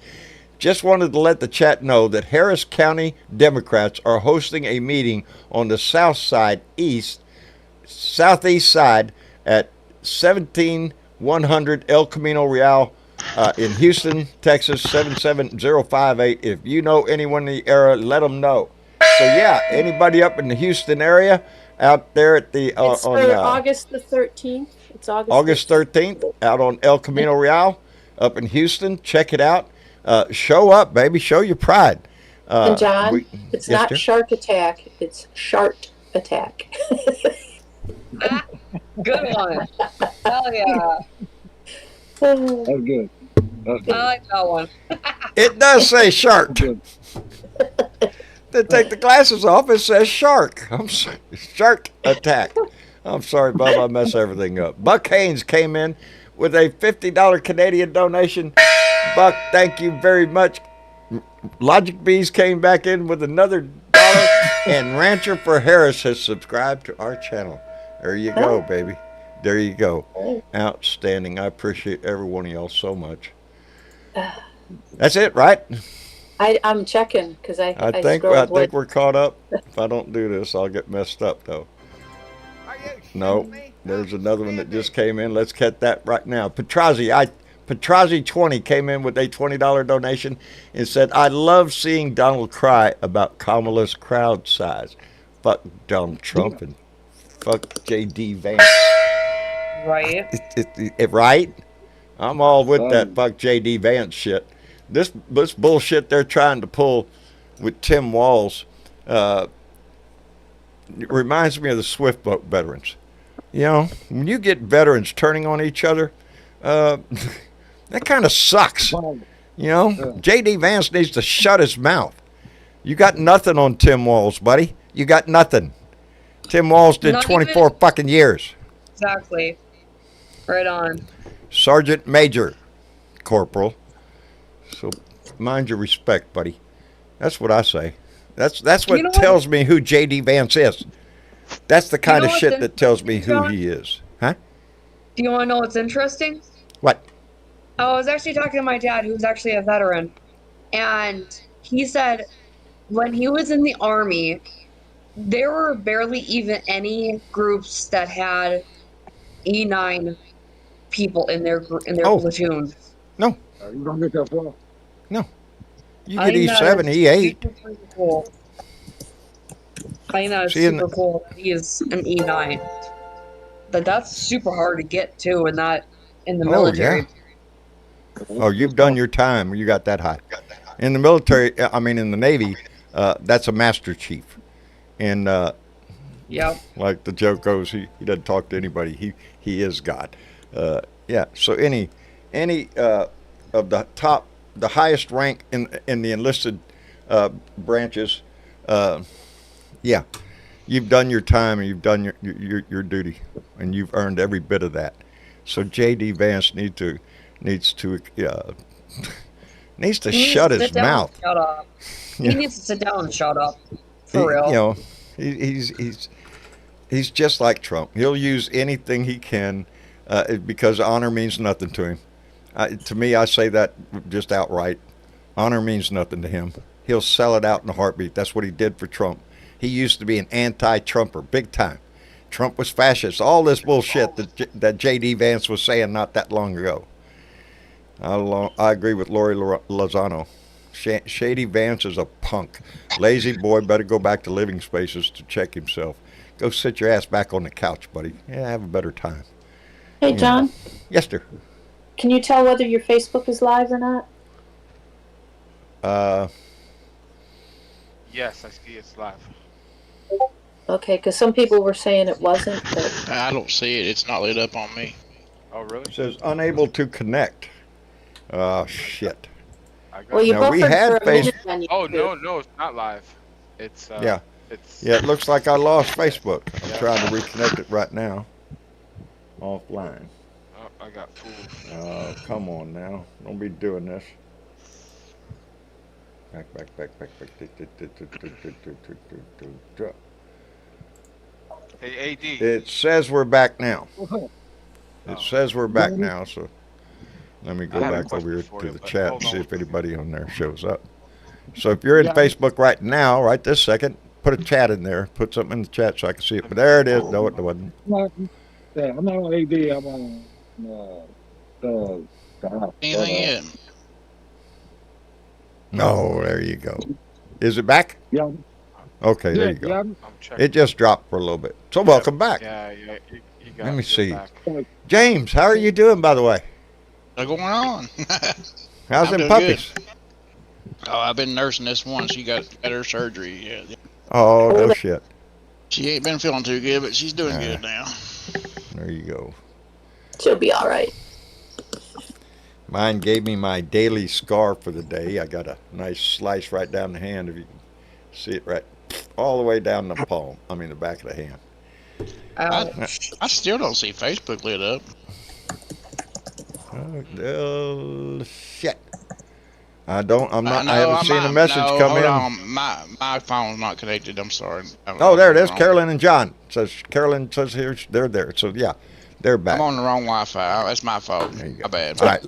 just wanted to let the chat know that Harris County Democrats are hosting a meeting on the southeast side at 17100 El Camino Real in Houston, Texas, 77058. If you know anyone in the area, let them know. So yeah, anybody up in the Houston area, out there at the It's on for August the 13th. It's August 13th, out on El Camino Real, up in Houston. Check it out. Show up, baby. Show your pride. And John, it's yes, not dear? Shark Attack. It's Shart Attack. Good one. Hell yeah. That's good. That's good. I like that one. It does say shark. Good. Then take the glasses off. It says shark. I'm sorry. Shark Attack. I'm sorry, Bob. I mess everything up. Buck Haynes came in with a $50 Canadian donation. Buck, thank you very much. Logic Bees came back in with another dollar, and Rancher for Harris has subscribed to our channel. There you go, baby. There you go. Outstanding. I appreciate every one of y'all so much. That's it, right? I'm checking because I think we're caught up. If I don't do this, I'll get messed up though. No, there's another one that just came in. Let's get that right now. Petrazi 20 came in with a $20 donation and said, "I love seeing Donald cry about Kamala's crowd size. Fuck Donald Trump and fuck J.D. Vance." Right. Right? I'm all with that fuck J.D. Vance shit. This bullshit they're trying to pull with Tim Walz reminds me of the Swift boat veterans. You know, when you get veterans turning on each other, that kind of sucks. You know, J.D. Vance needs to shut his mouth. You got nothing on Tim Walz, buddy. You got nothing. Tim Walz did 24 fucking years. Exactly. Right on. Sergeant Major, Corporal. So mind your respect, buddy. That's what I say. That's what tells me who J.D. Vance is. That's the kind of shit that tells me who he is. Huh? Do you want to know what's interesting? What? I was actually talking to my dad, who's actually a veteran, and he said when he was in the Army, there were barely even any groups that had E9 people in their platoon. No. You don't get that far. No. You get E7, E8. Cool. I think that is super cool. He is an E9. That's super hard to get to in the military. Yeah. Oh, you've done your time. You got that high. In the military, I mean, in the Navy, that's a Master Chief. And like the joke goes, he doesn't talk to anybody. He is God. Yeah. So any of the highest rank in the enlisted branches, yeah, you've done your time and you've done your duty, and you've earned every bit of that. So J.D. Vance needs to shut his mouth. Shut up. He needs to sit down and shut up. For real. You know, he's just like Trump. He'll use anything he can because honor means nothing to him. To me, I say that just outright. Honor means nothing to him. He'll sell it out in a heartbeat. That's what he did for Trump. He used to be an anti-Trumper, big time. Trump was fascist. All this bullshit that J.D. Vance was saying not that long ago. I agree with Lori Lozano. Shady Vance is a punk. Lazy boy better go back to living spaces to check himself. Go sit your ass back on the couch, buddy. Yeah, have a better time. Hey, John. Yes, sir. Can you tell whether your Facebook is live or not? Yes, I see it's live. Okay, because some people were saying it wasn't. But... I don't see it. It's not lit up on me. Oh, really? It says unable to connect. Oh, shit. Well, you now, we had Facebook. Oh, no, it's not live. It's yeah, it looks like I lost Facebook. I'm trying to reconnect it right now. Offline. Oh, I got fooled. Oh, come on now. Don't be doing this. Back. Hey, AD. It says we're back now. It says we're back now, so let me go back over here to the chat and see if anybody on there shows up. So if you're in Facebook right now, right this second, put a chat in there. Put something in the chat so I can see it. But there it is. No, it wasn't. Yeah, I'm not on AD. I'm on the Anything in? No, there you go. Is it back? Yeah. Okay, there you go. It just dropped for a little bit. So welcome back. Yeah. Let me see. James, how are you doing, by the way? What's going on? How's them puppies? Good. Oh, I've been nursing this one. She got her surgery. Yeah. Oh, no shit. She ain't been feeling too good, but she's doing good now. There you go. She'll be all right. Mine gave me my daily scar for the day. I got a nice slice right down the hand, if you can see it, right all the way down the palm. I mean, the back of the hand. I still don't see Facebook lit up. Oh, shit. I'm not. No, I haven't seen a message come hold in. on. My phone's not connected. I'm sorry. Oh, there it is. Carolyn and John Carolyn says here they're there. So yeah, they're back. I'm on the wrong Wi-Fi. That's my fault. My bad. All right.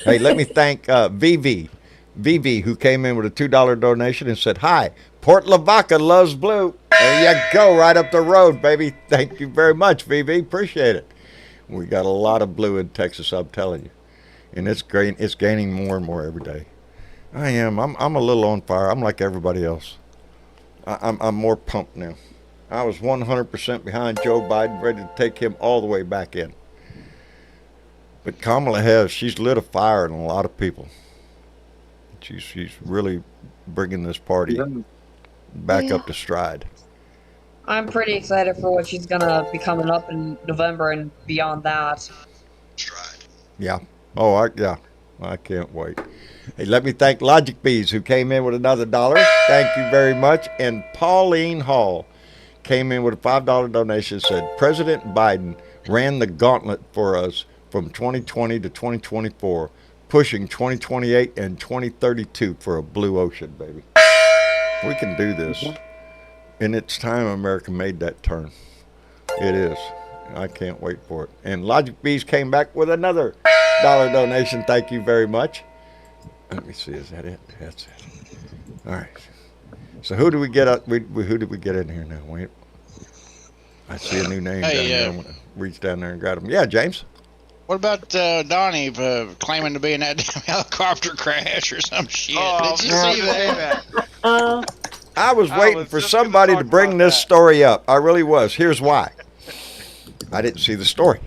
Hey, let me thank Vivi, who came in with a $2 donation and said, "Hi, Port Lavaca loves blue." There you go, right up the road, baby. Thank you very much, Vivi. Appreciate it. We got a lot of blue in Texas, I'm telling you, and it's gaining more and more every day. I am. I'm a little on fire. I'm like everybody else. I'm more pumped now. I was 100% behind Joe Biden, ready to take him all the way back in. But Kamala she's lit a fire in a lot of people. She's really bringing this party back up to stride. I'm pretty excited for what she's gonna be coming up in November and beyond that. Yeah. Oh, I can't wait. Hey, let me thank Logic Bees, who came in with another $1. Thank you very much. And Pauline Hall came in with a $5 donation. Said President Biden ran the gauntlet for us from 2020 to 2024, pushing 2028 and 2032 for a blue ocean, baby. We can do this. And it's time America made that turn. It is. I can't wait for it. And Logic Bees came back with another $1 donation. Thank you very much. Let me see. Is that it? That's it. All right. So who do we get up? Who did we get in here now? Wait. I see a new name down there. I'm gonna reach down there and grab him. Yeah, James. What about Donnie claiming to be in that damn helicopter crash or some shit? Oh, Did you see that? I was waiting for somebody to bring this story up. I really was. Here's why. I didn't see the story.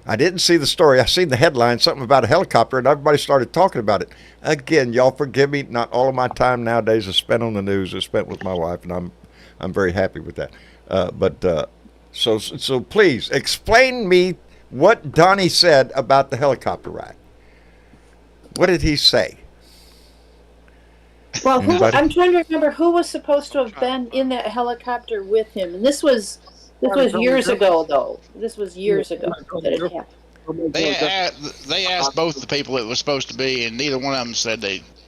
I seen the headline, something about a helicopter, and everybody started talking about it. Again, y'all forgive me. Not all of my time nowadays is spent on the news. Is spent with my wife, and I'm very happy with that. So please explain me what Donnie said about the helicopter ride. What did he say? Well, I'm trying to remember who was supposed to have been in that helicopter with him, and this was years ago, though. This was years ago that it happened. They asked both the people it was supposed to be, and neither one of them said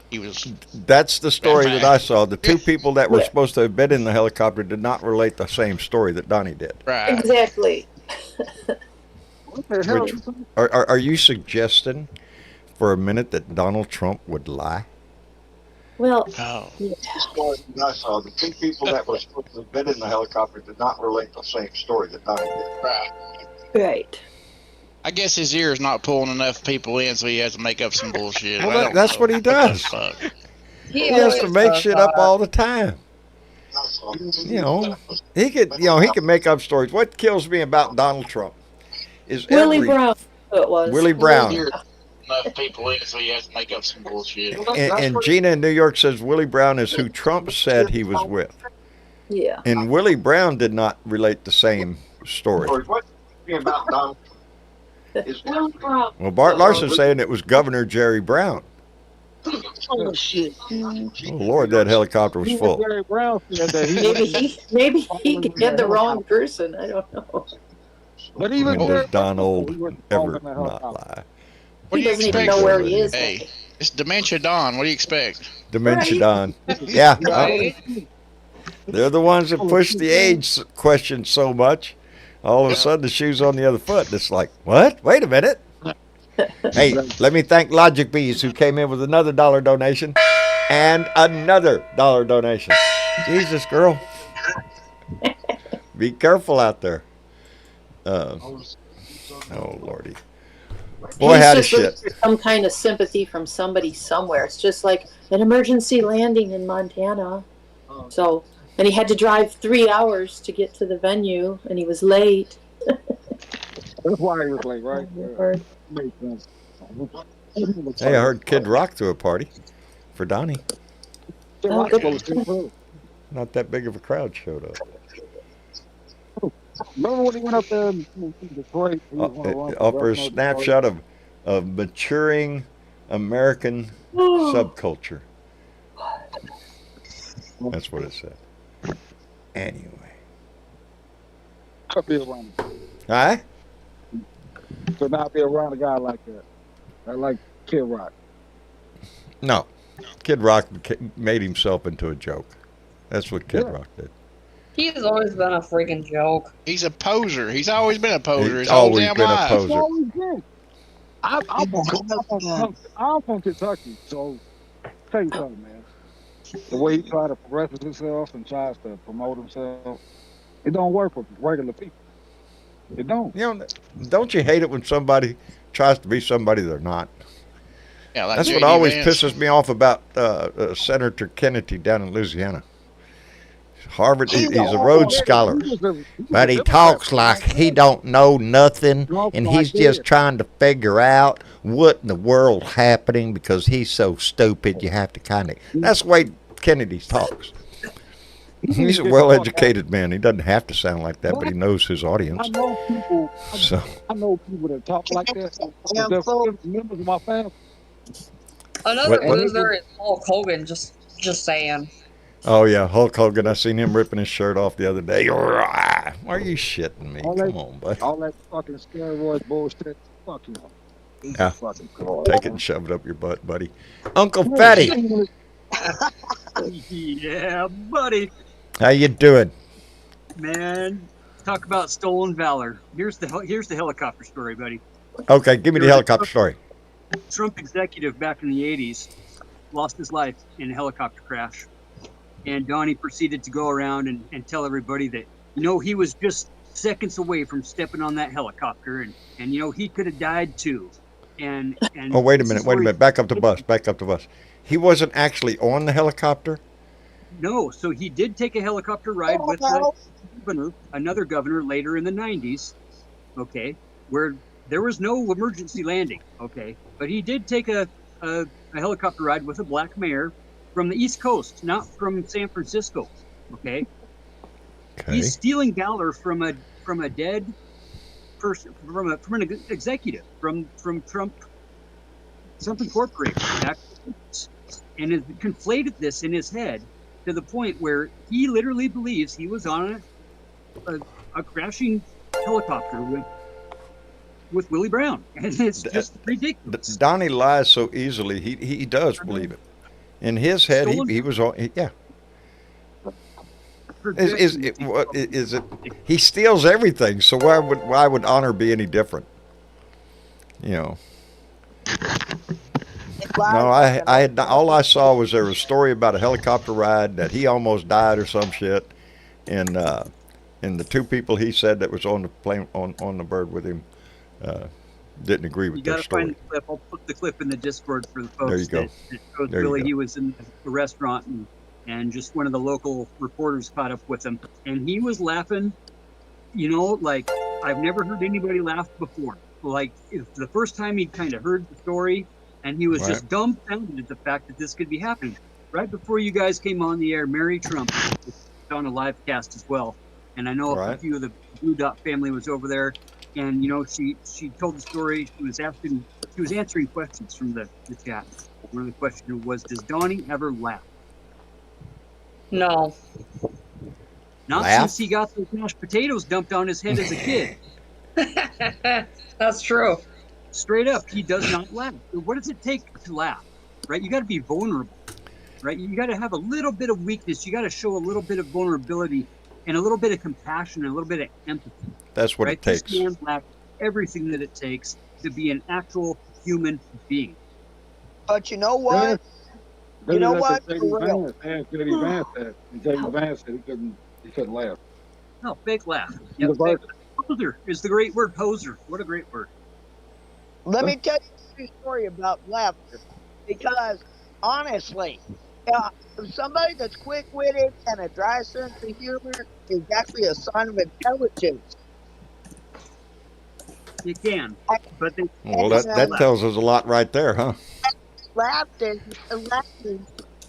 he was. That's the story that I saw. The two people that were supposed to have been in the helicopter did not relate the same story that Donnie did. Right. Exactly. Are you suggesting for a minute that Donald Trump would lie? Well, I saw the two people that were supposed to have been in the helicopter did not relate the same story that Donnie did. Right. I guess his ear is not pulling enough people in, so he has to make up some bullshit. Well, that's what he does. He has to make shit up all the time. He could make up stories. What kills me about Donald Trump is Willie Brown. It was Willie Brown. Enough people in, so he has to make up some bullshit. And Gina in New York says Willie Brown is who Trump said he was with. Yeah. And Willie Brown did not relate the same story. What about Donald Trump? Well, Bart Larson's saying it was Governor Jerry Brown. Oh shit! Oh Lord, that helicopter was full. Jerry Brown said that maybe he had the wrong person. I don't know. But even does Donald ever not lie? What do you doesn't even know where he is. Hey, it's Dementia Don. What do you expect? Dementia Don. Yeah. They're the ones that push the age question so much. All of a sudden, the shoe's on the other foot. It's like, what? Wait a minute. Hey, let me thank Logic Bees, who came in with another $1 donation and another $1 donation. Jesus, girl. Be careful out there. Oh, Lordy. Boy, how to shit. Some kind of sympathy from somebody somewhere. It's just like an emergency landing in Montana. So, and he had to drive 3 hours to get to the venue, and he was late. That's why he was late, right? Makes sense. Hey, I heard Kid Rock threw a party for Donnie. Oh, Not that big of a crowd showed up. Remember when he went up there in Detroit? Offer a snapshot of maturing American subculture. That's what it said. Anyway. Could be around. Huh? Could not be around a guy like that. I like Kid Rock. No. Kid Rock made himself into a joke. That's what Kid Rock did. He's always been a freaking joke. He's a poser. He's always been a poser. He's always been a He's poser. always been. I'm from Kentucky, so tell you something, man. The way he tries to progress himself and tries to promote himself, it don't work for regular people. It don't. You know, don't you hate it when somebody tries to be somebody they're not? Yeah, like That's JD what always Vance. pisses me off about Senator Kennedy down in Louisiana. Harvard, he's a Rhodes Scholar, but he talks like he don't know nothing, and he's just trying to figure out what in the world happening because he's so stupid. You have to kind of. That's the way Kennedy talks. He's a well-educated man. He doesn't have to sound like that, but he knows his audience. I know people. So I know people that talk like that. They're members of my family. Another What? loser is Hulk Hogan. Just saying. Oh yeah, Hulk Hogan. I seen him ripping his shirt off the other day. Are you shitting me? Come on, bud. All that fucking steroid bullshit. Fuck you. Yeah. Fucking God. Take it and shove it up your butt, buddy. Uncle Fatty, Yeah, buddy. how you doing? Man, talk about stolen valor. Here's the helicopter story, buddy. Okay, give me the helicopter story. Trump executive back in the 80s lost his life in a helicopter crash. And Donnie proceeded to go around and tell everybody that, he was just seconds away from stepping on that helicopter and he could have died too. And Oh, wait a minute. Back up the bus. He wasn't actually on the helicopter? No, so he did take a helicopter ride with another governor later in the 90s, okay, where there was no emergency landing, okay, but he did take a helicopter ride with a black mayor from the East Coast, not from San Francisco, okay? He's stealing valor from a dead person, from an executive, from Trump Incorporated, and has conflated this in his head to the point where he literally believes he was on a crashing helicopter with Willie Brown, and it's just ridiculous. Donnie lies so easily. He does believe it. In his head, he was on. Yeah. Is it? He steals everything. So why would honor be any different? No, I all I saw was there was a story about a helicopter ride that he almost died or some shit, and the two people he said that was on the plane on the bird with him didn't agree with their story. You gotta find the clip. I'll put the clip in the Discord for the folks. There you go. That shows Billy. He was in the restaurant and just one of the local reporters caught up with him, and he was laughing. Like I've never heard anybody laugh before. Like the first time he kind of heard the story, and he was just dumbfounded at the fact that this could be happening. Right before you guys came on the air, Mary Trump was on a live cast as well, and I know a few of the Blue Dot family was over there. And she told the story. She was answering questions from the chat. One of the questions was, "Does Donnie ever laugh?" No. Not since he got those mashed potatoes dumped on his head as a kid. That's true. Straight up, he does not laugh. What does it take to laugh? Right? You got to be vulnerable. Right? You got to have a little bit of weakness. You got to show a little bit of vulnerability and a little bit of compassion and a little bit of empathy. That's what it takes. This man lacked everything that it takes to be an actual human being. But you know what? You know what? JD Vance said he couldn't laugh. No, fake laugh. Yep, fake. Poser is the great word. Poser. What a great word. Let me tell you a story about laughter. Because honestly, somebody that's quick-witted and a dry sense of humor is actually a sign of intelligence. You can, but that tells us a lot right there, huh? Laughing,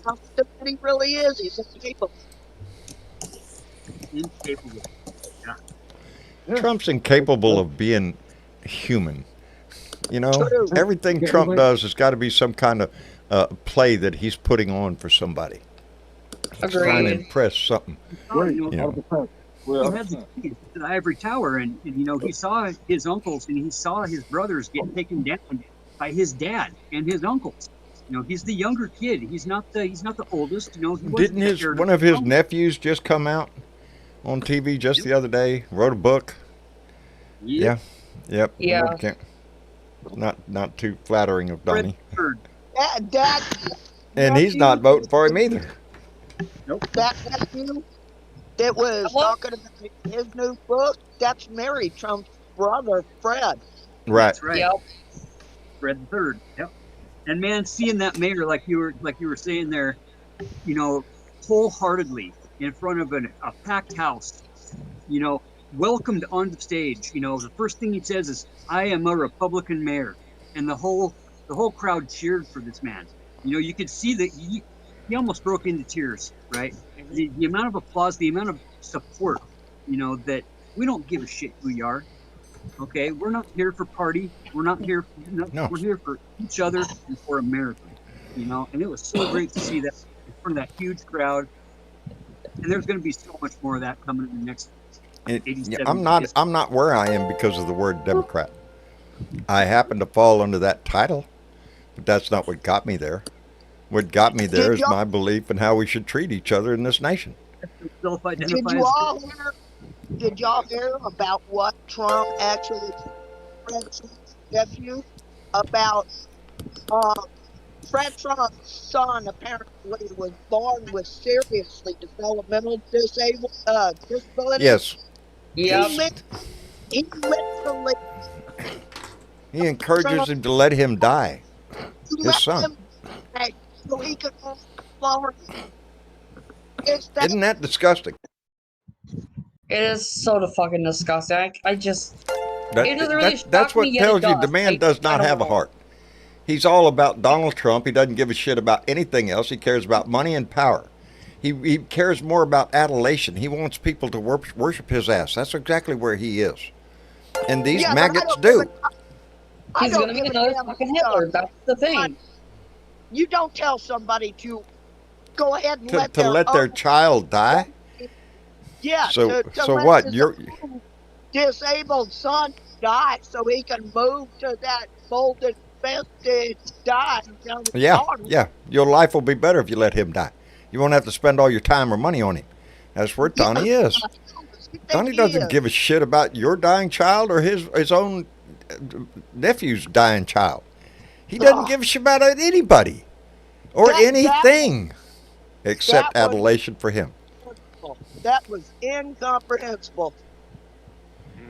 how stupid he really is. He's incapable. Incapable. Yeah. Trump's incapable of being human. Everything Trump does has got to be some kind of play that he's putting on for somebody. He's trying to impress something. Well, He had the keys to the ivory tower, and he saw his uncles and he saw his brothers get taken down by his dad and his uncles. He's the younger kid. He's not the oldest. Didn't one of his nephews just come out on TV just the other day? Wrote a book. Yep. Yeah. Yep. Yeah. Not too flattering of Donnie. That And he's not voting for him either. Nope. That nephew that was talking about his new book, that's Mary Trump's brother, Fred. Right. That's right. Yep. Fred the Third. Yep. And man, seeing that mayor, like you were saying there, wholeheartedly in front of a packed house, welcomed on the stage. The first thing he says is, "I am a Republican mayor," and the whole crowd cheered for this man. You could see that he almost broke into tears, right? The amount of applause, the amount of support, that we don't give a shit who you are. Okay, we're not here for party. We're not here. No. We're here for each other and for America. And it was so great to see that in front of that huge crowd. And there's going to be so much more of that coming in the next. I'm not where I am because of the word Democrat. I happen to fall under that title, but that's not what got me there. What got me there is my belief in how we should treat each other in this nation. Did y'all hear about what Trump actually Fred Trump's nephew about Fred Trump's son apparently was born with seriously developmental disability. Yes. Yep. He literally He encourages him to let him die. His son. So he could move forward. Isn't that disgusting? It is so fucking disgusting. I just. It doesn't really that's what me, yet tells it you does. the man does not have a heart. He's all about Donald Trump. He doesn't give a shit about anything else. He cares about money and power. He cares more about adulation. He wants people to worship his ass. That's exactly where he is. And these maggots do. He's going to be another fucking Hitler. That's the thing. You don't tell somebody to go ahead and let their child die. Yeah. So to what? Let You're disabled son die so he can move to that folded fence to die. Yeah. Your life will be better if you let him die. You won't have to spend all your time or money on him. That's where Donnie is. Donnie doesn't give a shit about your dying child or his own nephew's dying child. He doesn't give a shit about anybody or anything except adulation for him. That was incomprehensible.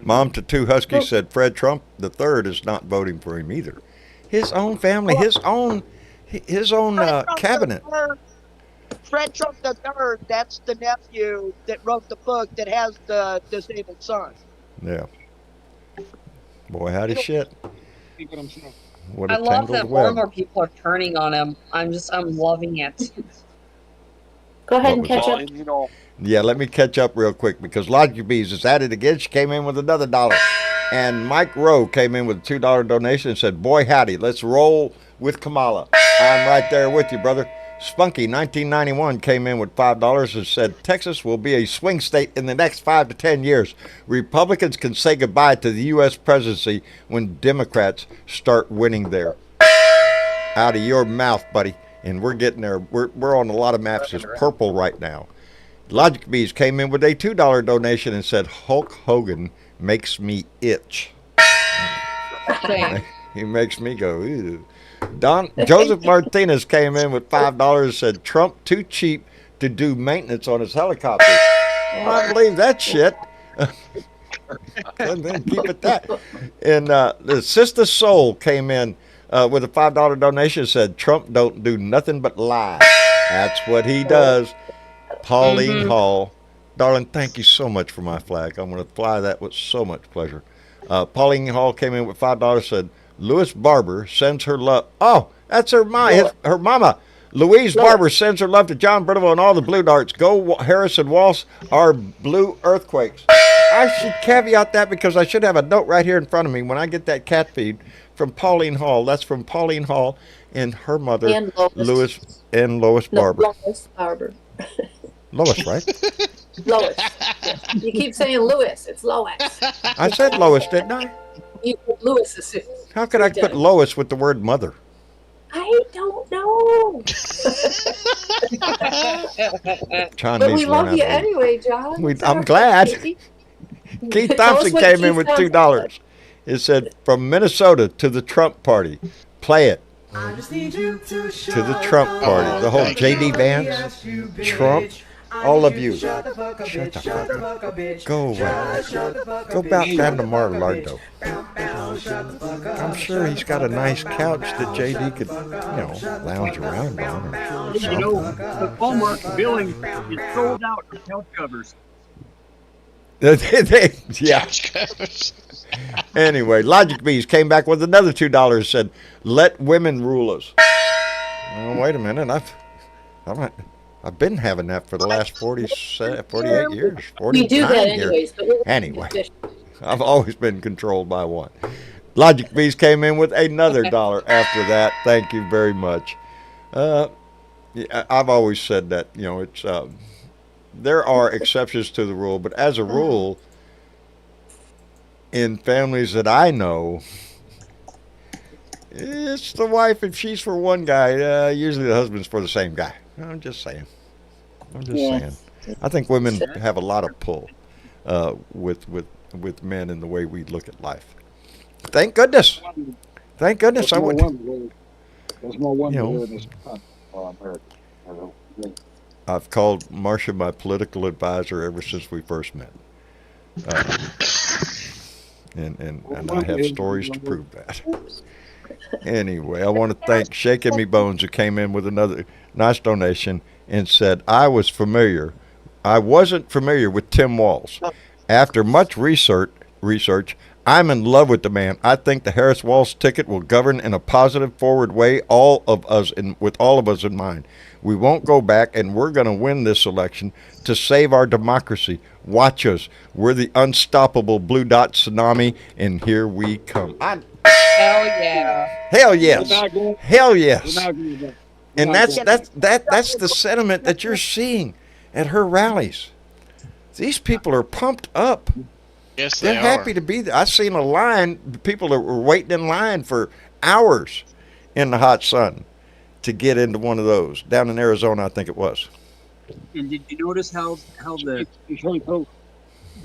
Mom to two Huskies said Fred Trump III is not voting for him either. His own family, his own cabinet. Fred Trump III, that's the nephew that wrote the book that has the disabled son. Yeah. Boy, howdy shit. What a I love that more and web. more people are turning on him. I'm loving it. Go ahead and catch up. Yeah, let me catch up real quick because Logic Bees is at it again. She came in with another $1. And Mike Rowe came in with a $2 donation and said, boy, howdy, let's roll with Kamala. I'm right there with you, brother. Spunky, 1991, came in with $5 and said, Texas will be a swing state in the next 5 to 10 years. Republicans can say goodbye to the U.S. presidency when Democrats start winning there. Out of your mouth, buddy. And we're getting there. We're on a lot of maps as purple right now. Logic Bees came in with a $2 donation and said, Hulk Hogan makes me itch. He makes me go, ew. Joseph Martinez came in with $5 and said, Trump too cheap to do maintenance on his helicopter. I believe that shit. And then keep it that. And the Sister Soul came in with a $5 donation and said, Trump don't do nothing but lie. That's what he does. Pauline Hall. Darling, thank you so much for my flag. I'm going to fly that with so much pleasure. Pauline Hall came in with $5 and said, Louis Barber sends her love. Oh, that's her mama. Louise Barber sends her love to John Brittle and all the Blue Darts. Go Harris-Walz are blue earthquakes. I should caveat that because I should have a note right here in front of me when I get that cat feed from Pauline Hall. That's from Pauline Hall and her mother, Lois Barber. Lois Barber. Lois, right? Lois. You keep saying Lewis. It's Lois. I said Lois, didn't I? You put Lewis. How could I put Lois with the word mother? I don't know. John But needs we to learn love how you to read. anyway, John. I'm glad. Keith Keith Tell us Thompson what came Keith in with Thompson $2. It said, from Minnesota to the Trump party. Play it. To the Trump party. The whole J.D. Vance, Trump, all of you. Shut the fuck up. Go away. Go back down to Mar-a-Lago. I'm sure he's got a nice couch that J.D. could, lounge around on or You know, something. the Hallmark billing is sold out of couch covers. Yeah. Anyway, Logic Bees came back with another $2. Said, "Let women rule us." Oh, wait a minute, I've been having that for the last 48 years, 49 We do that years. anyways. But we'll Anyway, I've always been controlled by one. Logic Bees came in with another $1 after that. Thank you very much. Yeah, I've always said that it's. There are exceptions to the rule, but as a rule, in families that I know, it's the wife. If she's for one guy, usually the husband's for the same guy. I'm just saying. I think women have a lot of pull with men in the way we look at life. Thank goodness. Thank goodness. There's more women here in this America. I've called Marcia my political advisor ever since we first met. And I have stories to prove that. Anyway, I want to thank Shaking Me Bones, who came in with another nice donation and said, I wasn't familiar with Tim Walz. After much research, I'm in love with the man. I think the Harris-Walz ticket will govern in a positive, forward way, with all of us in mind. We won't go back, and we're going to win this election to save our democracy. Watch us. We're the unstoppable blue dot tsunami, and here we come. Hell yeah. Hell yes. Hell yes. And that's the sentiment that you're seeing at her rallies. These people are pumped up. Yes, They're happy to be there. I've seen a line. People that were waiting in line for hours in the hot sun to get into one of those down in Arizona, I think it was. And did you notice how the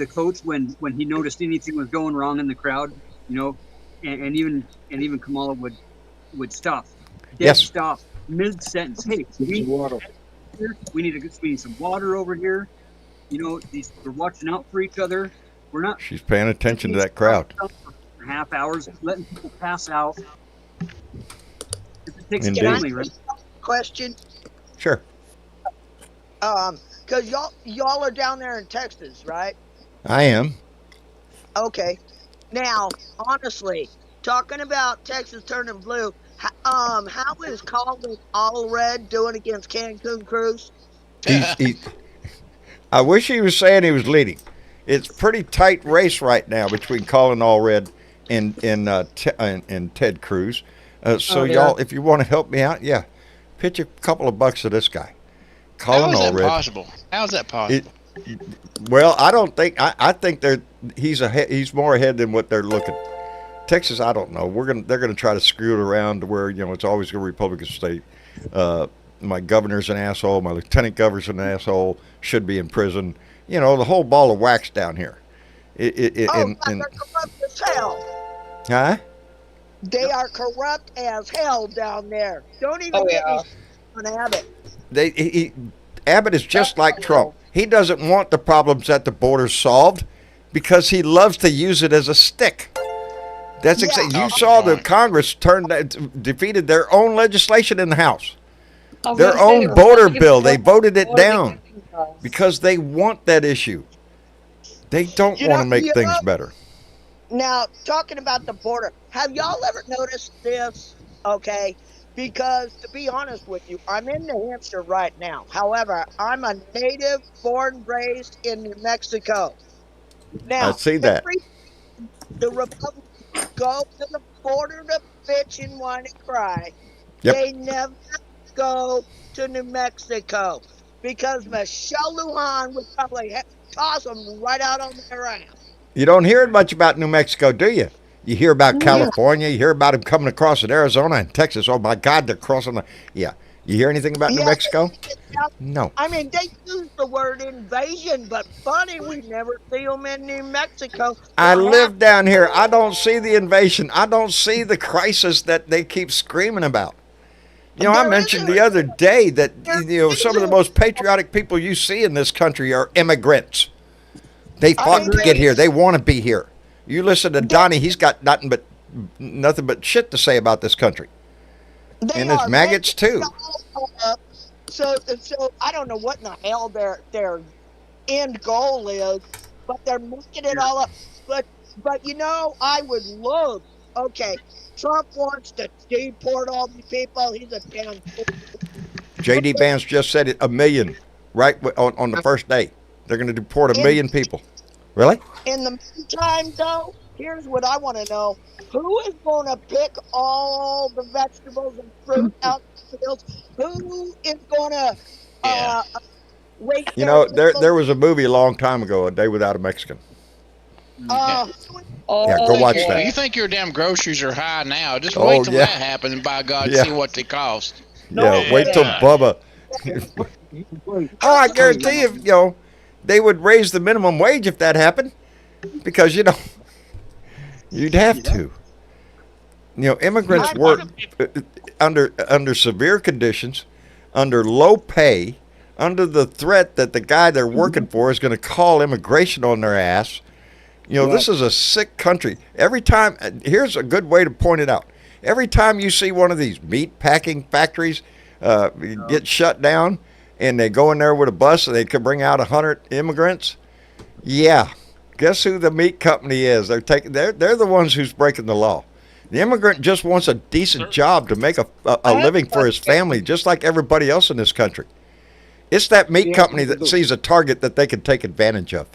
coach when he noticed anything was going wrong in the crowd, and even Kamala would stop. Yes. Stop mid sentence. Hey, we need some water over here. We're watching out for each other. We're not. She's paying attention to that crowd. For half hours, letting people pass out. It takes Indeed. family, right? Question. Sure. Because y'all are down there in Texas, right? I am. Okay. Now, honestly, talking about Texas turning blue, how is Colin Allred doing against Cancun Cruz? I wish he was saying he was leading. It's pretty tight race right now between Colin Allred and Ted Cruz. Y'all, if you want to help me out, pitch a couple of bucks to this guy. Colin How is Allred. that possible? How is that possible? Well, I don't think. I think he's more ahead than what they're looking. Texas, I don't know. They're gonna try to screw it around to where it's always a Republican state. My governor's an asshole. My lieutenant governor's an asshole. Should be in prison. The whole ball of wax down here. They're corrupt as hell. Huh? They are corrupt as hell down there. Don't even get me on Abbott. Abbott is just like Trump. He doesn't want the problems at the border solved because he loves to use it as a stick. That's exactly. You saw the Congress defeated their own legislation in the House. Their own border bill. They voted it down because they want that issue. They don't want to make things better. Now, talking about the border, have y'all ever noticed this? Okay, because to be honest with you, I'm in New Hampshire right now. However, I'm a native born, raised in New Mexico. Now, I see that. The Republicans go to the border to bitch and whine and cry. Yep. They never go to New Mexico. because Michelle Lujan would probably toss them right out on their ass. You don't hear much about New Mexico, do you? You hear about California. You hear about them coming across in Arizona and Texas. Oh, my God, they're crossing the... Yeah. You hear anything about New Mexico? No. I mean, they use the word invasion, but funny, we never see them in New Mexico. I live down here. I don't see the invasion. I don't see the crisis that they keep screaming about. You know, I mentioned the other day that, you know, some of the most patriotic people you see in this country are immigrants. They fought to get here. They want to be here. You listen to Donnie, he's got nothing but shit to say about this country. And his maggots too. So I don't know what in the hell their end goal is, but they're making it all up. But you know, I would love. Okay, Trump wants to deport all these people. He's a damn. J.D. Vance just said it, 1 million, right on the first day. They're going to deport 1 million people. Really? In the meantime, though, here's what I want to know. Who is going to pick all the vegetables and fruit out the fields? Who is going to wait? You know, there was a movie a long time ago, A Day Without a Mexican. Yeah, go watch that. You think your damn groceries are high now. Just wait till that happens, and by God, see what they cost. Yeah, wait till Bubba. I guarantee you know, they would raise the minimum wage if that happened. Because, you know, you'd have to. You know, immigrants work under severe conditions, under low pay, under the threat that the guy they're working for is going to call immigration on their ass. You know, this is a sick country. Every time, here's a good way to point it out. Every time you see one of these meat packing factories get shut down and they go in there with a bus and they could bring out 100 immigrants, guess who the meat company is? They're the ones who's breaking the law. The immigrant just wants a decent job to make a living for his family, just like everybody else in this country. It's that meat company that sees a target that they can take advantage of.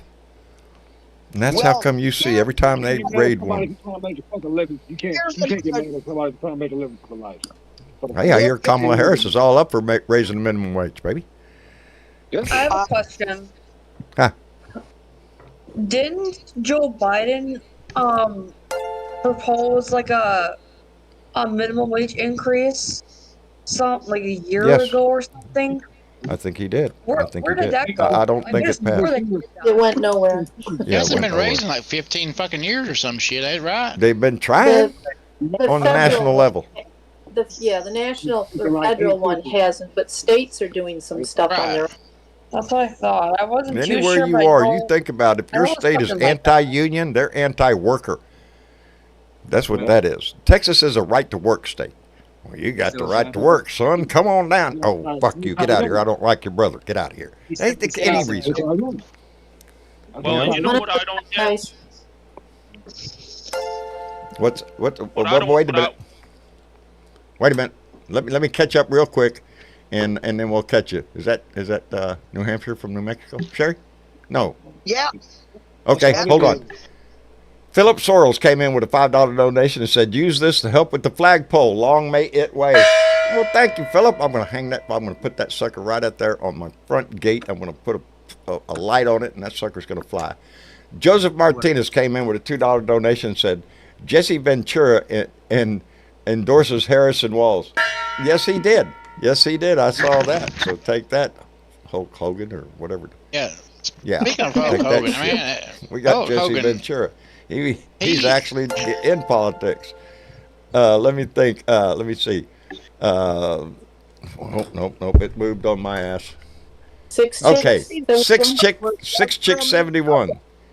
And that's how come you see every time they raid one. You can't get mad at somebody trying to make a living for life. Hey, I hear Kamala Harris is all up for raising the minimum wage, baby. I have a question. Huh? Didn't Joe Biden propose like a minimum wage increase like a year ago or something? I think he did. Where did that go? I don't think it passed. It went nowhere. It hasn't been raised in like 15 fucking years or some shit, ain't right? They've been trying on the national level. The national or federal one hasn't, but states are doing some stuff on their own. That's what I thought. I wasn't too Anywhere sure. you are, you think about it. If your state is anti-union, they're anti-worker. That's what that is. Texas is a right-to-work state. Well, you got the right to work, son. Come on down. Oh, fuck you. Get out of here. I don't like your brother. Get out of here. Ain't any reason. Well, you know what I don't get? Wait a minute. Wait a minute. Let me catch up real quick, and then we'll catch you. Is that New Hampshire from New Mexico? Sherry? No. Yeah. Okay, hold on. Philip Sorrells came in with a $5 donation and said, use this to help with the flagpole. Long may it wave. Well, thank you, Philip. I'm going to put that sucker right out there on my front gate. I'm going to put a light on it, and that sucker's going to fly. Joseph Martinez came in with a $2 donation and said, Jesse Ventura endorses Harris-Walz. Yes, he did. Yes, he did. I saw that. So take that, Hulk Hogan or whatever. Yeah. Speaking of Hulk Hogan, man, we got Jesse Hogan. Ventura. He's actually in politics. Let me think. Let me see. Nope. It moved on my ass. Six chick 71.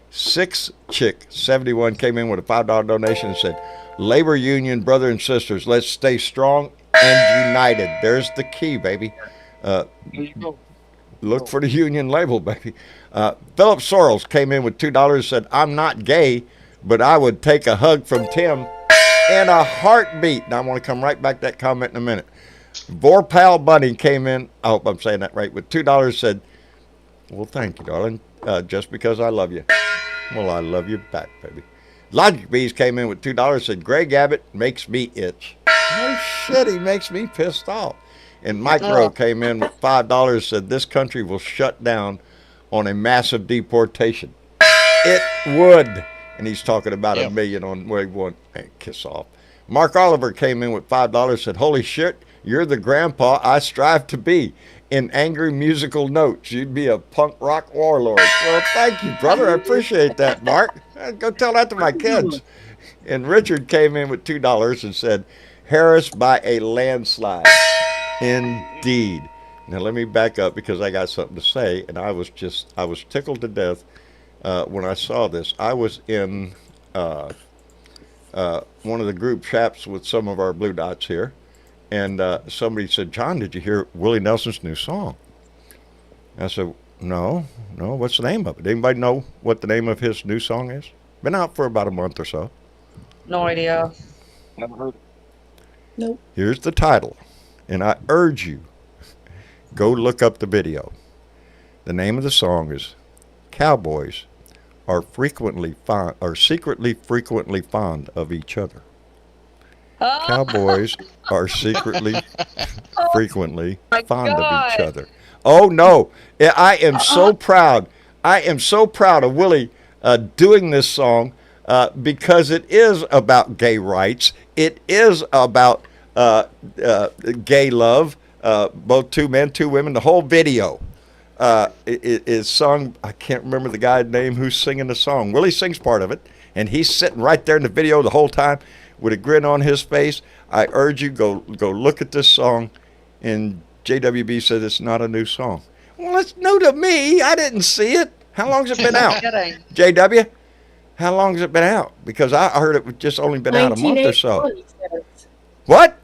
Six chick 71 came in with a $5 donation and said, labor union brother and sisters, let's stay strong and united. There's the key, baby. Look for the union label, baby. Philip Sorrells came in with $2 and said, I'm not gay, but I would take a hug from Tim in a heartbeat. Now, I want to come right back to that comment in a minute. Vorpal Bunny came in, I hope I'm saying that right, with $2, said, well, thank you, darling, just because I love you. Well, I love you back, baby. Logic Bees came in with $2, said, Greg Abbott makes me itch. Oh, shit, he makes me pissed off. And Micro came in with $5, said this country will shut down on a massive deportation. It would. And he's talking about $1 million on where he won. Hey, kiss off. Mark Oliver came in with $5, said, holy shit, you're the grandpa I strive to be. In angry musical notes, you'd be a punk rock warlord. Well, thank you, brother. I appreciate that, Mark. Go tell that to my kids. And Richard came in with $2 and said, Harris by a landslide. Indeed. Now let me back up because I got something to say, and I was tickled to death when I saw this. I was in one of the group chats with some of our Blue Dots here, and somebody said, John, did you hear Willie Nelson's new song? I said, no, what's the name of it? Anybody know what the name of his new song is? Been out for about a month or so. No idea. Never heard it. Nope. Here's the title, and I urge you, go look up the video. The name of the song is Cowboys Are Secretly Frequently Fond of Each Other. Cowboys are secretly, frequently fond of each other. Oh, no. I am so proud. I am so proud of Willie doing this song because it is about gay rights. It is about gay love, both two men, two women. The whole video it is sung. I can't remember the guy's name who's singing the song. Willie sings part of it, and he's sitting right there in the video the whole time with a grin on his face. I urge you, go look at this song. And JWB said it's not a new song. Well, it's new to me. I didn't see it. How long has it been out? JW, how long has it been out? Because I heard it just only been out a month or so. What?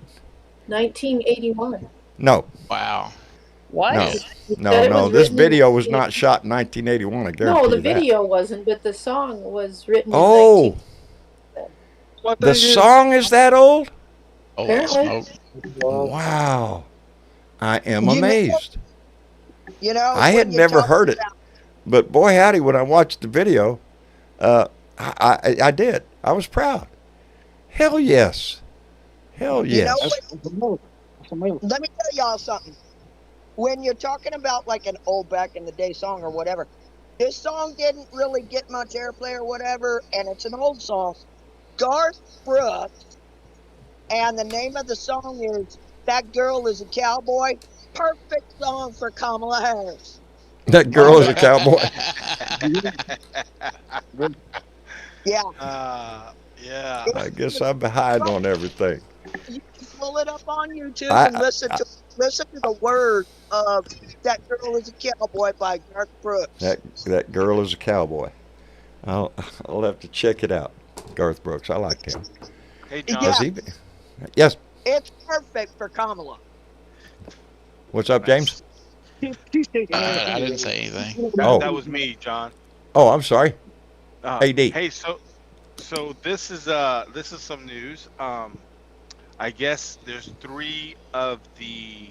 1981. No. Wow. What? No. This video was not shot in 1981. I guarantee you that. No, the video wasn't, but the song was written in The song is that old? Apparently. Wow. I am amazed. You know, I had never heard it. But boy, howdy, when I watched the video, I did. I was proud. Hell yes. Hell yes. You know, let me tell y'all something. When you're talking about like an old back in the day song or whatever, this song didn't really get much airplay or whatever, and it's an old song. Garth Brooks, and the name of the song is That Girl is a Cowboy. Perfect song for Kamala Harris. That girl is a cowboy. Yeah. Yeah. I guess I'm behind on everything. You can pull it up on YouTube and listen to the words of That Girl is a Cowboy by Garth Brooks. That girl is a cowboy. I'll have to check it out. Garth Brooks, I like him. Hey, John. Yes. It's perfect for Kamala. What's up, James? I didn't say anything. That was me, John. Oh, I'm sorry. AD. Hey, so this is some news. I guess there's 3 of the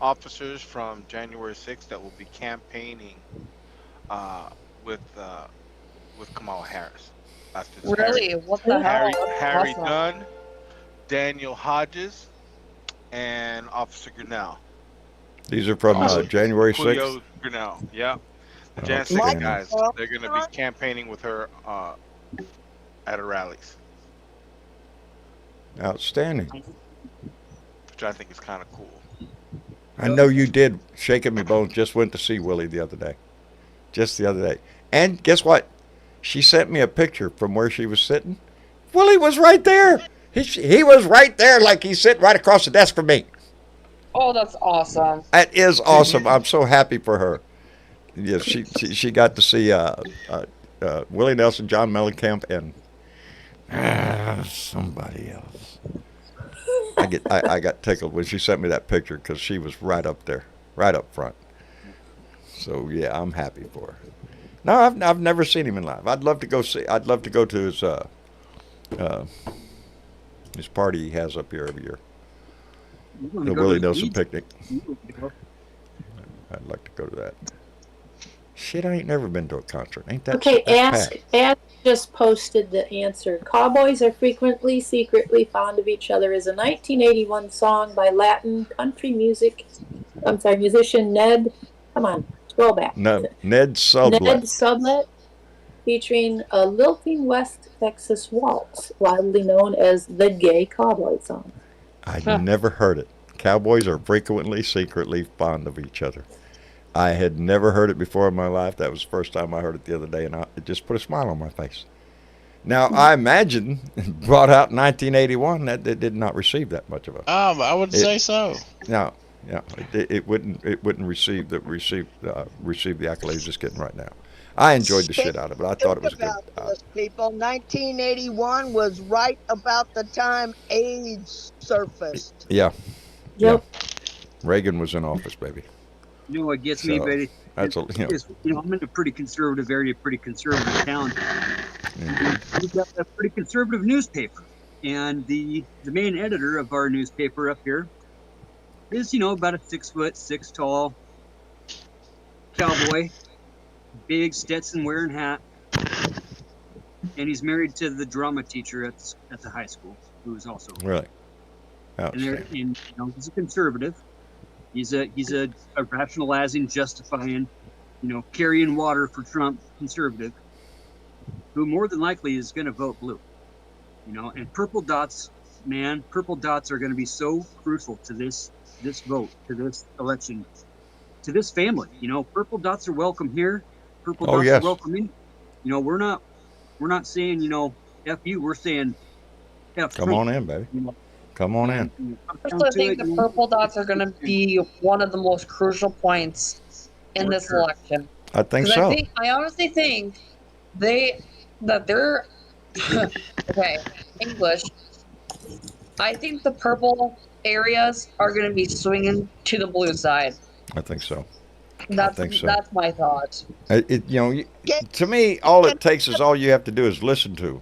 officers from January 6th that will be campaigning with Kamala Harris. Really? What the hell? Harry Dunn, Daniel Hodges, and Officer Grinnell. These are from January 6th? Julio Grinnell, yeah. The Jan 6 guys. They're going to be campaigning with her at her rallies. Outstanding. Which I think is kind of cool. I know you did. Shaking me bones. Just went to see Willie the other day. Just the other day. And guess what? She sent me a picture from where she was sitting. Willie was right there. He was right there like he's sitting right across the desk from me. Oh, that's awesome. That is awesome. I'm so happy for her. Yes, she got to see Willie Nelson, John Mellencamp, and somebody else. I got tickled when she sent me that picture because she was right up there, right up front. So yeah, I'm happy for her. No, I've never seen him in live. I'd love to go to his party he has up here every year. The Willie Nelson picnic. I'd like to go to that. Shit, I ain't never been to a concert. Ain't that okay? Ask just posted the answer. Cowboys are frequently secretly fond of each other is a 1981 song by Latin country musician Ned. Come on, scroll back. Ned Ned Sublette. Sublette, featuring a lilting West Texas waltz, widely known as the gay cowboy song. I never heard it. Cowboys are frequently secretly fond of each other. I had never heard it before in my life. That was the first time I heard it the other day, and it just put a smile on my face. Now, I imagine, brought out in 1981, that it did not receive that much of a. I would say so. No, yeah, it wouldn't receive the accolades it's getting right now. I enjoyed the shit out of it. I thought it was good. This, people, 1981 was right about the time AIDS surfaced. Yeah. Yep. Yeah. Reagan was in office, baby. You know what gets me, Betty? That's I'm in a pretty conservative area, pretty conservative town. We've got a pretty conservative newspaper, and the main editor of our newspaper up here is about a 6'6" tall cowboy, big Stetson wearing hat, and he's married to the drama teacher at the high school, who is also really. And he's a conservative. He's a rationalizing, justifying, carrying water for Trump conservative, who more than likely is going to vote blue. And purple dots are going to be so crucial to this vote, to this election, to this family. Purple dots are welcome here. Purple dots are welcome in. We're not saying F you. We're saying F Come Trump. on in, baby. Come on in. I also think the purple dots are going to be one of the most crucial points in this election. I think so. I honestly think they're okay. English. I think the purple areas are going to be swinging to the blue side. I think so. That's my thought. To me, all it takes is all you have to do is listen to him.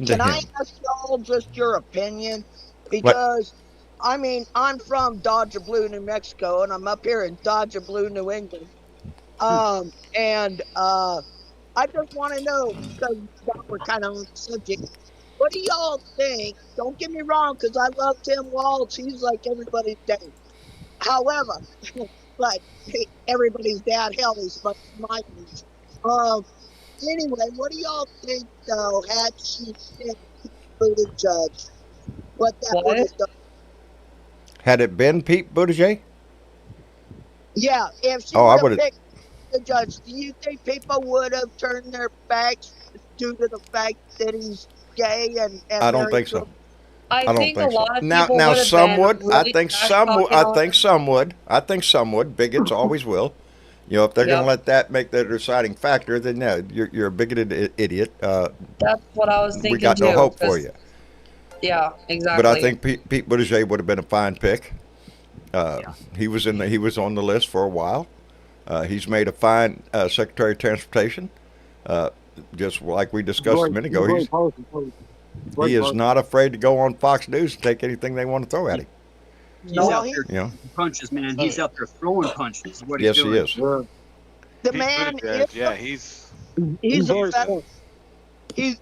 Can I ask y'all just your opinion? Because, I'm from Dodger Blue, New Mexico, and I'm up here in Dodger Blue, New England. I just want to know, because we're kind of on the subject, what do y'all think? Don't get me wrong, because I love Tim Walz. He's like everybody's dad. However, like everybody's dad, hell, he's my age. Anyway, what do y'all think, though, had she been the judge? What that would have done? Had it been Pete Buttigieg? Yeah, if she would have picked the judge, do you think people would have turned their backs due to the fact that he's gay and I don't think so. I think a lot of now, people now would have some been would. really I think some would. I think some would. Bigots always will. If they're going to let that make the deciding factor, then no, you're a bigoted idiot. That's what I was thinking. We got no hope for you. Yeah, exactly. But I think Pete Buttigieg would have been a fine pick. He was on the list for a while. He's made a fine Secretary of Transportation. Just like we discussed a minute ago, he is not afraid to go on Fox News and take anything they want to throw at him. He's out there punches, man. He's out there throwing punches. What yes, he's doing. He is. The man is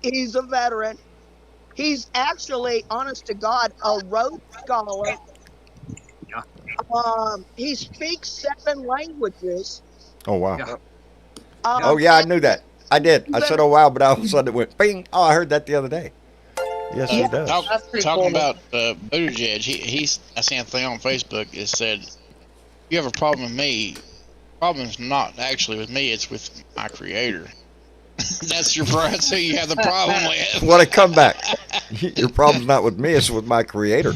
he's a veteran. He's actually, honest to God, a Rhodes Scholar. Yeah. He speaks 7 languages. Oh, wow. Yeah. I knew that. I did. I said, oh, wow, but all of a sudden it went bing. Oh, I heard that the other day. Yes, he does. Talking about Buttigieg, I seen a thing on Facebook. It said, you have a problem with me. The problem's not actually with me. It's with my creator. That's who you have the problem with. What a comeback. Your problem's not with me. It's with my creator.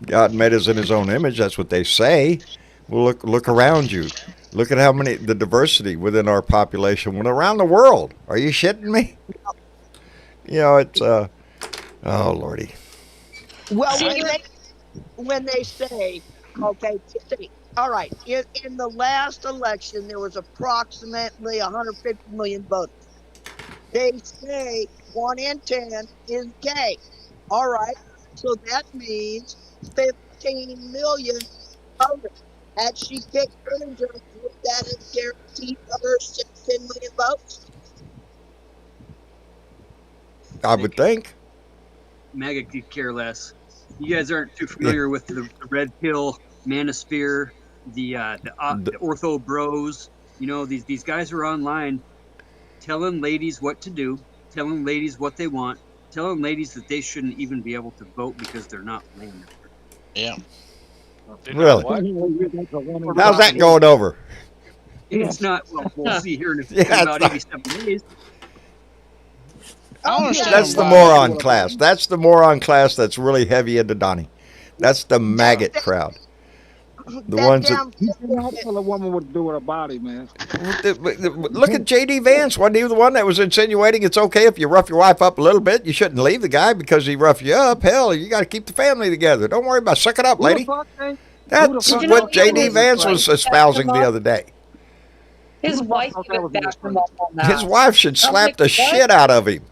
God made us in his own image. That's what they say. Well, look around you. Look at the diversity within our population around the world. Are you shitting me? It's, oh, Lordy. Well, when they say, okay, all right, in the last election, there was approximately 150 million voters. They say 1 in 10 is gay. All right, so that means 15 million voters. Had she picked Buttigieg, would that have guaranteed her 16 million votes? I would think. MAGA could care less. You guys aren't too familiar with the Red Pill, Manosphere, the Ortho Bros. You know, these guys are online telling ladies what to do, telling ladies what they want, telling ladies that they shouldn't even be able to vote because they're not land. Yeah. Really? How's that going over? It's not. Well, we'll see here in about 87 days. That's the moron class. That's the moron class that's really heavy into Donnie. That's the maggot crowd. The ones that a woman would do with her body, man. Look at J.D. Vance. Wasn't he the one that was insinuating it's okay if you rough your wife up a little bit? You shouldn't leave the guy because he roughed you up. Hell, you got to keep the family together. Don't worry about it. Suck it up, lady. That's what J.D. Vance was espousing the other day. His wife even backed him up on that. His wife should slap the shit out of him.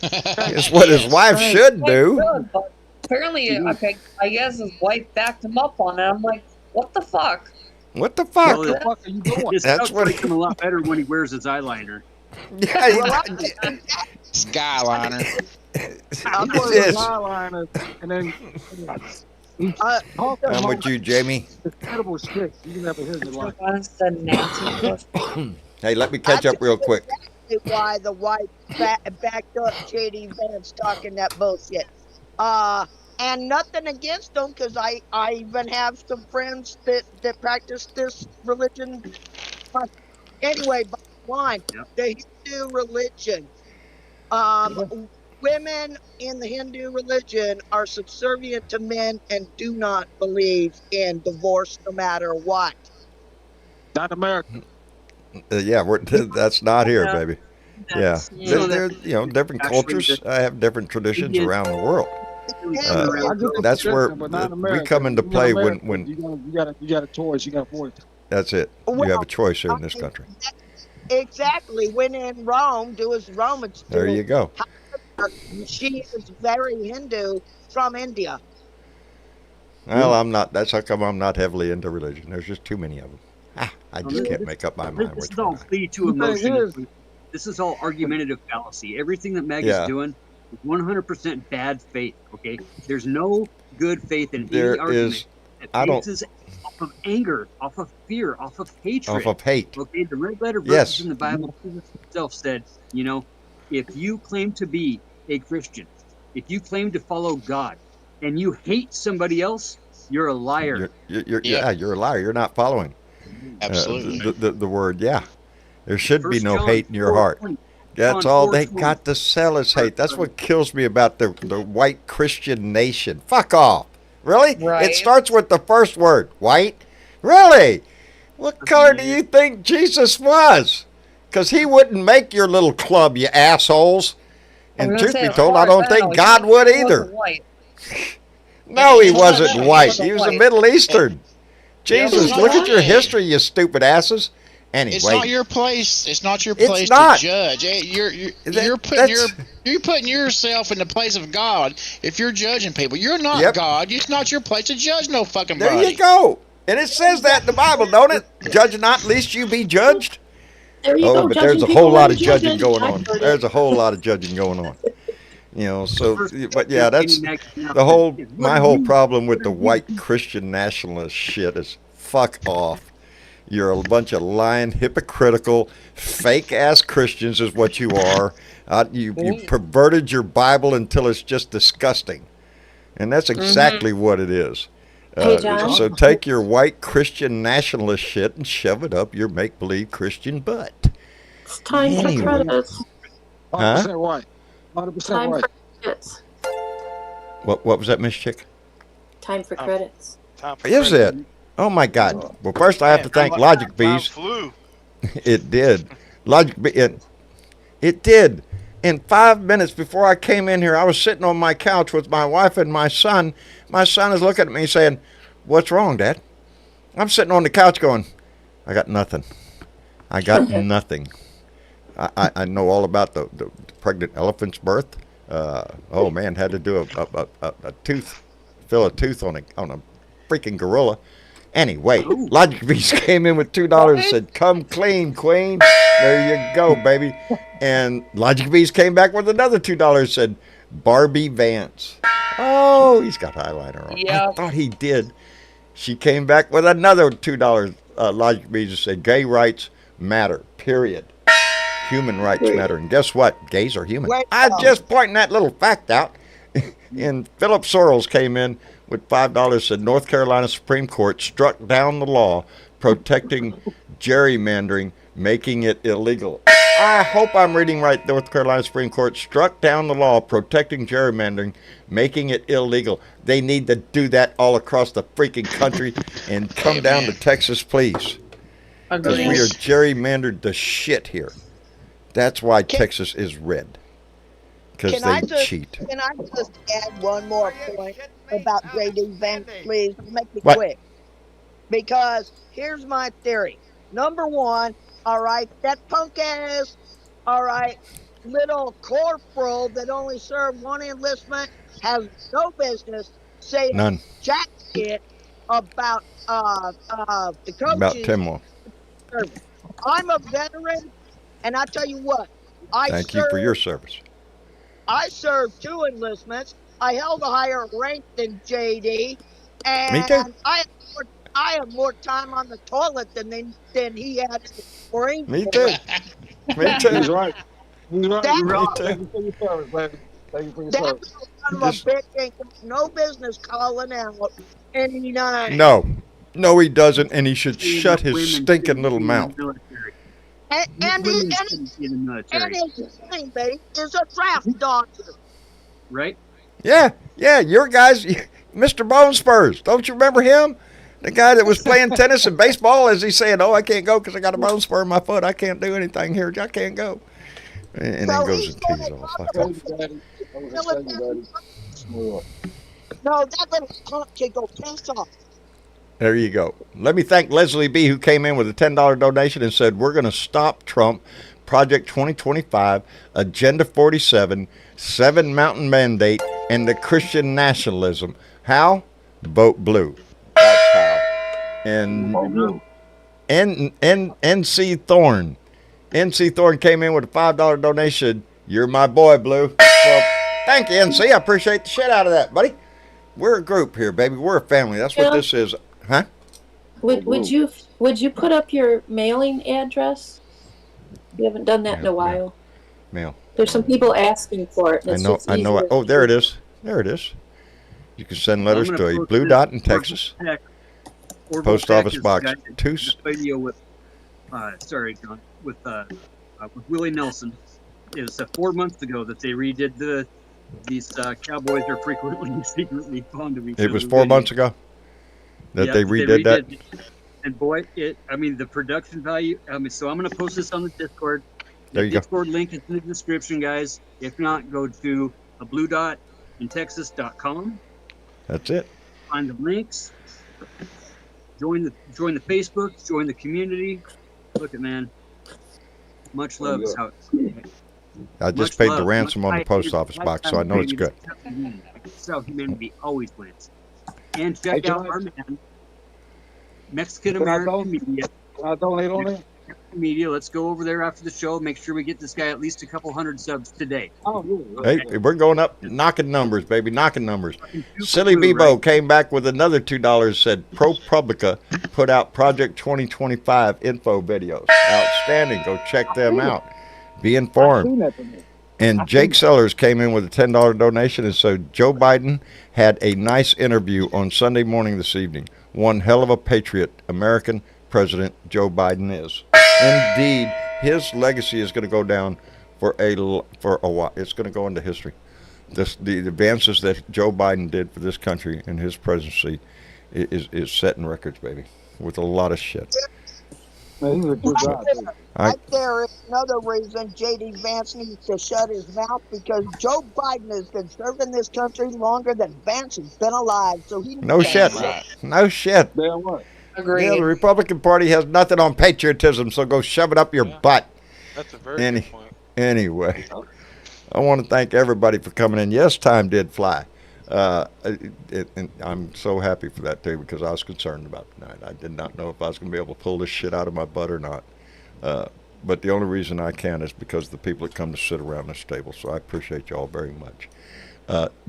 It's what his wife should do. But apparently, I guess his wife backed him up on it. I'm like, what the fuck? What the fuck? What the fuck are you doing? His That's what him a lot better when he wears his eyeliner. Yeah, Skyliner. I'm wearing his eyeliner, and then I'm with you, Jamie. Incredible shit. You can never hear the like. Hey, let me catch up real quick. Exactly why the wife backed up J.D. Vance talking that bullshit. And nothing against them, because I even have some friends that practice this religion. Anyway, bottom line, the Hindu religion. Women in the Hindu religion are subservient to men and do not believe in divorce no matter what. Not America. Yeah, that's not here, baby. Yeah, they're different cultures. I have different traditions around the world. That's where we come into play when you got a choice. You got a voice. That's it. You have a choice here in this country. Exactly. When in Rome, do as Romans do. There you go. She is very Hindu from India. Well, I'm not. That's how come I'm not heavily into religion. There's just too many of them. I just can't make up my mind. This is all plea to emotion. This is all argumentative fallacy. Everything that Meg is doing is 100% bad faith. Okay, there's no good faith in any argument. This is off of anger, off of fear, off of hatred, off of hate. Okay, the red letter verses in the Bible itself said, if you claim to be a Christian, if you claim to follow God, and you hate somebody else, you're a liar. You're a liar. You're not following. Absolutely. The word, there should be no hate in your heart. That's all they got to sell is hate. That's what kills me about the white Christian nation. Fuck off. Really? Right. It starts with the first word, white. Really? What color do you think Jesus was? Because he wouldn't make your little club, you assholes. And truth be told, I don't think God would either. No, he wasn't white. He was a Middle Eastern. Jesus, look at your history, you stupid asses. Anyway, it's not your place. It's not your place to judge. You're putting yourself in the place of God. If you're judging people, you're not God. It's not your place to judge no fucking body. There you go. And it says that in the Bible, don't it? Judge not, lest you be judged. There you go. But there's a whole lot of judging going on. There's a whole lot of judging going on. But yeah, that's my whole problem with the white Christian nationalist shit is fuck off. You're a bunch of lying, hypocritical, fake-ass Christians is what you are. You perverted your Bible until it's just disgusting. And that's exactly what it is. Hey, John. So take your white Christian nationalist shit and shove it up your make-believe Christian butt. It's time for credits. 100% white. 100% Time white. for credits. What was that, Miss Chick? Time for credits. Is it? Oh my God! Well, first I have to thank Logic Bees. It did. It did. In 5 minutes before I came in here, I was sitting on my couch with my wife and my son. My son is looking at me saying, "What's wrong, Dad?" I'm sitting on the couch going, "I got nothing. I got nothing." I know all about the pregnant elephant's birth. Oh man, had to do a tooth, fill a tooth on a freaking gorilla. Anyway, Logic Beast came in with $2 and said, "Come clean, queen." There you go, baby. And Logic Beast came back with another $2 and said, "Barbie Vance." Oh, he's got highlighter on. Yeah. I thought he did. She came back with another $2 Logic Beast and said, "Gay rights matter, period. Human rights matter." And guess what? Gays are human. I'm just pointing that little fact out. And Philip Sorrells came in with $5, said North Carolina Supreme Court struck down the law protecting gerrymandering, making it illegal. I hope I'm reading right. North Carolina Supreme Court struck down the law protecting gerrymandering, making it illegal. They need to do that all across the freaking country and come down to Texas, please. Because we are gerrymandered to shit here. That's why Texas is red. Because they cheat. Can I just add one more point about J.D. Vance, please? Make it quick. Because here's my theory. Number one, all right, that punk ass, all right, little corporal that only served one enlistment has no business saying jack shit about the coaches. About Timor. I'm a veteran, and I tell you what, Thank you for your service. I served 2 enlistments. I held a higher rank than JD, and Me too. I have more time on the toilet than he had in the Marine Corps. Me too. Me too. He's right. He's right. That Thank you for your service, baby. Thank you for your service. son of a bitch ain't got no business calling out any nine. No, he doesn't, and he should shut his stinking little mouth. And his teammate is a draft dodger. Right? Yeah, your guys, Mr. Bone Spurs. Don't you remember him? The guy that was playing tennis and baseball, as he's saying, "Oh, I can't go because I got a bone spur in my foot. I can't do anything here. I can't go." And then goes and tees off. No, that little punk can go piss off. There you go. Let me thank Leslie B., who came in with a $10 donation and said, "We're going to stop Trump, Project 2025, Agenda 47, 7 Mountain Mandate, and the Christian nationalism. How? Vote blue." That's how. And NC Thorne. NC Thorne came in with a $5 donation. "You're my boy, Blue." Well, thank you, NC. I appreciate the shit out of that, buddy. We're a group here, baby. We're a family. That's what this is. Huh? Would you put up your mailing address? You haven't done that in a while. Mail. There's some people asking for it. I know. Oh, there it is. There it is. You can send letters to a Blue Dot in Texas. Post office box 2. Video with, John, with Willie Nelson. It was 4 months ago that they redid these cowboys are frequently secretly fond of each other. It was 4 months ago that they redid that. And boy, the production value. So I'm going to post this on the Discord. There you go. The Discord link is in the description, guys. If not, go to bluedotintexas.com. That's it. Find the links. Join the Facebook. Join the community. Look at man. Much love is how it's. I just paid the ransom on the post office box, so I know it's good. That's how humanity always wins. And check out our man, Mexican American Media. I donate on it. Media. Let's go over there after the show. Make sure we get this guy at least a couple hundred subs today. Oh, really? Hey, we're going up, knocking numbers, baby, knocking numbers. Silly Bebo came back with another $2. Said ProPublica put out Project 2025 info videos. Outstanding. Go check them out. Be informed. And Jake Sellers came in with a $10 donation and said Joe Biden had a nice interview on Sunday morning this evening. One hell of a patriot, American President Joe Biden is. Indeed, his legacy is going to go down for a while. It's going to go into history. The advances that Joe Biden did for this country and his presidency is setting records, baby, with a lot of shit. Man, he's a good guy. Right there is another reason J.D. Vance needs to shut his mouth, because Joe Biden has been serving this country longer than Vance has been alive. So he no shit. No shit. Damn right. Agreed. Yeah, the Republican Party has nothing on patriotism, so go shove it up your butt. That's a very good point. Anyway, I want to thank everybody for coming in. Yes, time did fly. And I'm so happy for that too because I was concerned about tonight. I did not know if I was going to be able to pull this shit out of my butt or not. But the only reason I can is because of the people that come to sit around this table. So I appreciate y'all very much.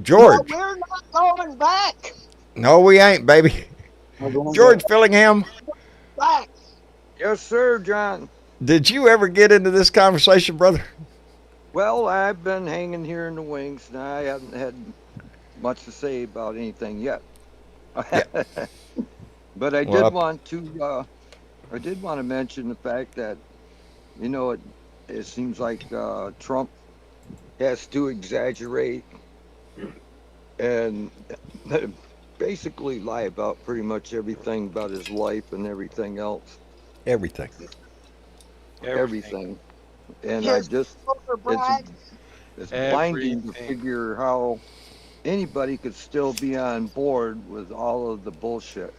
George. No, we're not going back. No, we ain't, baby. George Fillingham. Back. Yes, sir, John. Did you ever get into this conversation, brother? Well, I've been hanging here in the wings, and I haven't had much to say about anything yet. Yeah. But I did want to mention the fact that, it seems like Trump has to exaggerate and basically lie about pretty much everything about his life and everything else. Everything. And it's blinding to figure how anybody could still be on board with all of the bullshit.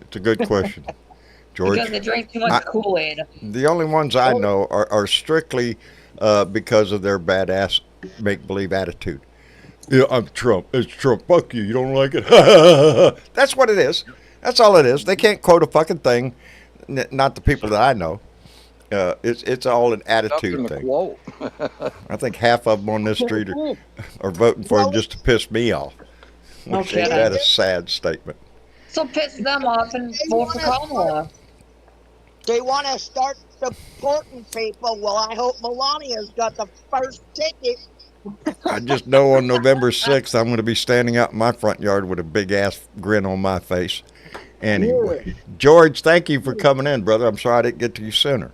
It's a good question, George. Because they drink too much Kool-Aid. The only ones I know are strictly because of their badass make-believe attitude. Yeah, I'm Trump. It's Trump. Fuck you. You don't like it? That's what it is. That's all it is. They can't quote a fucking thing. Not the people that I know. It's all an attitude thing. I think half of them on this street are voting for him just to piss me off. Which is that a sad statement. So piss them off and vote for Kamala. They want to start supporting people. Well, I hope Melania's got the first ticket. I just know on November 6th, I'm going to be standing out in my front yard with a big-ass grin on my face. Anyway, George, thank you for coming in, brother. I'm sorry I didn't get to you sooner.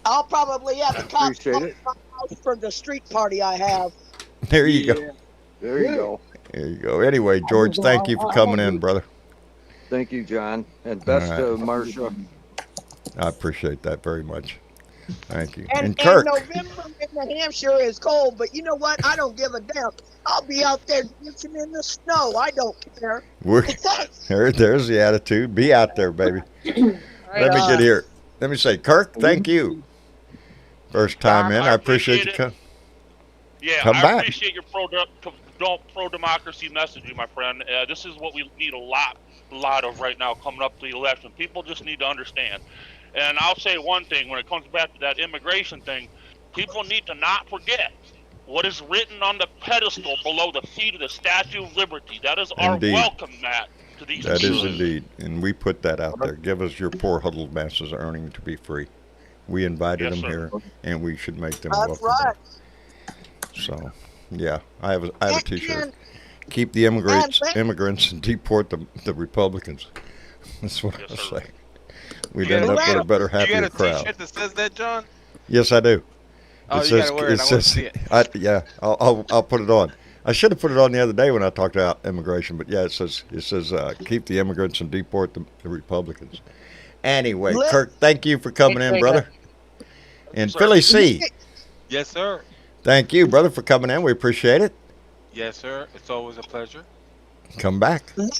I'll probably have the cops come to my house for the street party I have. There you go. There you go. There you go. Anyway, George, thank you for coming in, brother. Thank you, John. And best to Marcia. I appreciate that very much. Thank you. And Kirk. November in New Hampshire is cold, but you know what? I don't give a damn. I'll be out there dancing in the snow. I don't care. There's the attitude. Be out there, baby. Let me get here. Let me say, Kirk, thank you. First time in. I appreciate you coming. Yeah, Come I back. appreciate your pro-democracy messaging, my friend. This is what we need a lot of right now coming up to the election. People just need to understand. And I'll say one thing, when it comes back to that immigration thing, people need to not forget what is written on the pedestal below the feet of the Statue of Liberty. That is our welcome mat to these people. That is indeed. And we put that out there. Give us your poor huddled masses earning to be free. We invited them here, and we should make them welcome. That's right. So, yeah, I have a T-shirt. Keep the immigrants and deport the Republicans. That's what I say. We'd end up with a better, happier crowd. You got a T-shirt that says that, John? Yes, I do. Oh, you gotta wear it. I want to see it. I'll put it on. I should have put it on the other day when I talked about immigration, but yeah, it says keep the immigrants and deport the Republicans. Anyway, Kirk, thank you for coming in, brother. And Philly C. Yes, sir. Thank you, brother, for coming in. We appreciate it. Yes, sir. It's always a pleasure. Come back. You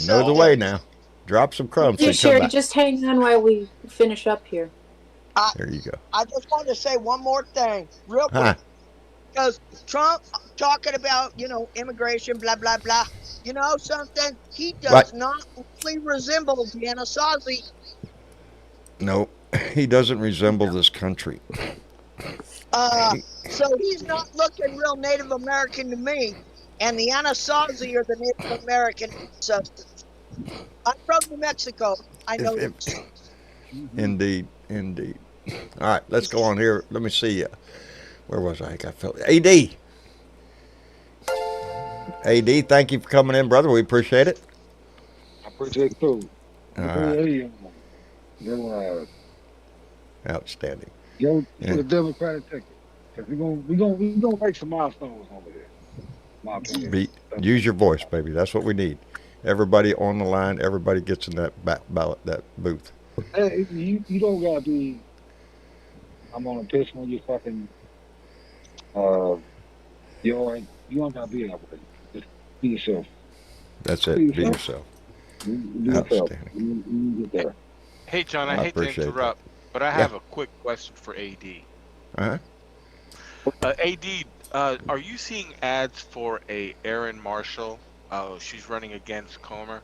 know the way now. Drop some crumbs. Yeah, and Sherry, come back. just hang on while we finish up here. There you go. I just wanted to say one more thing, real quick. Because Trump talking about, immigration, blah, blah, blah. You know something? He does not really resemble the Anasazi. No, he doesn't resemble this country. So he's not looking real Native American to me. And the Anasazi are the Native American ancestors. I'm from New Mexico. I know this. Indeed. All right, let's go on here. Let me see. Where was I? I felt AD. AD, thank you for coming in, brother. We appreciate it. I appreciate it too. All right. Outstanding. Go to the Democratic ticket. Because we're gonna make some milestones over there. My opinion. Use your voice, baby. That's what we need. Everybody on the line, everybody gets in that ballot, that booth. Hey, you don't gotta be. I'm gonna piss when you fucking. You don't gotta be that way. Just be yourself. That's it. Be yourself. Outstanding. Hey, John, I hate to interrupt, but I have a quick question for AD. Uh-huh. AD, Are you seeing ads for a Erin Marshall? She's running against Comer.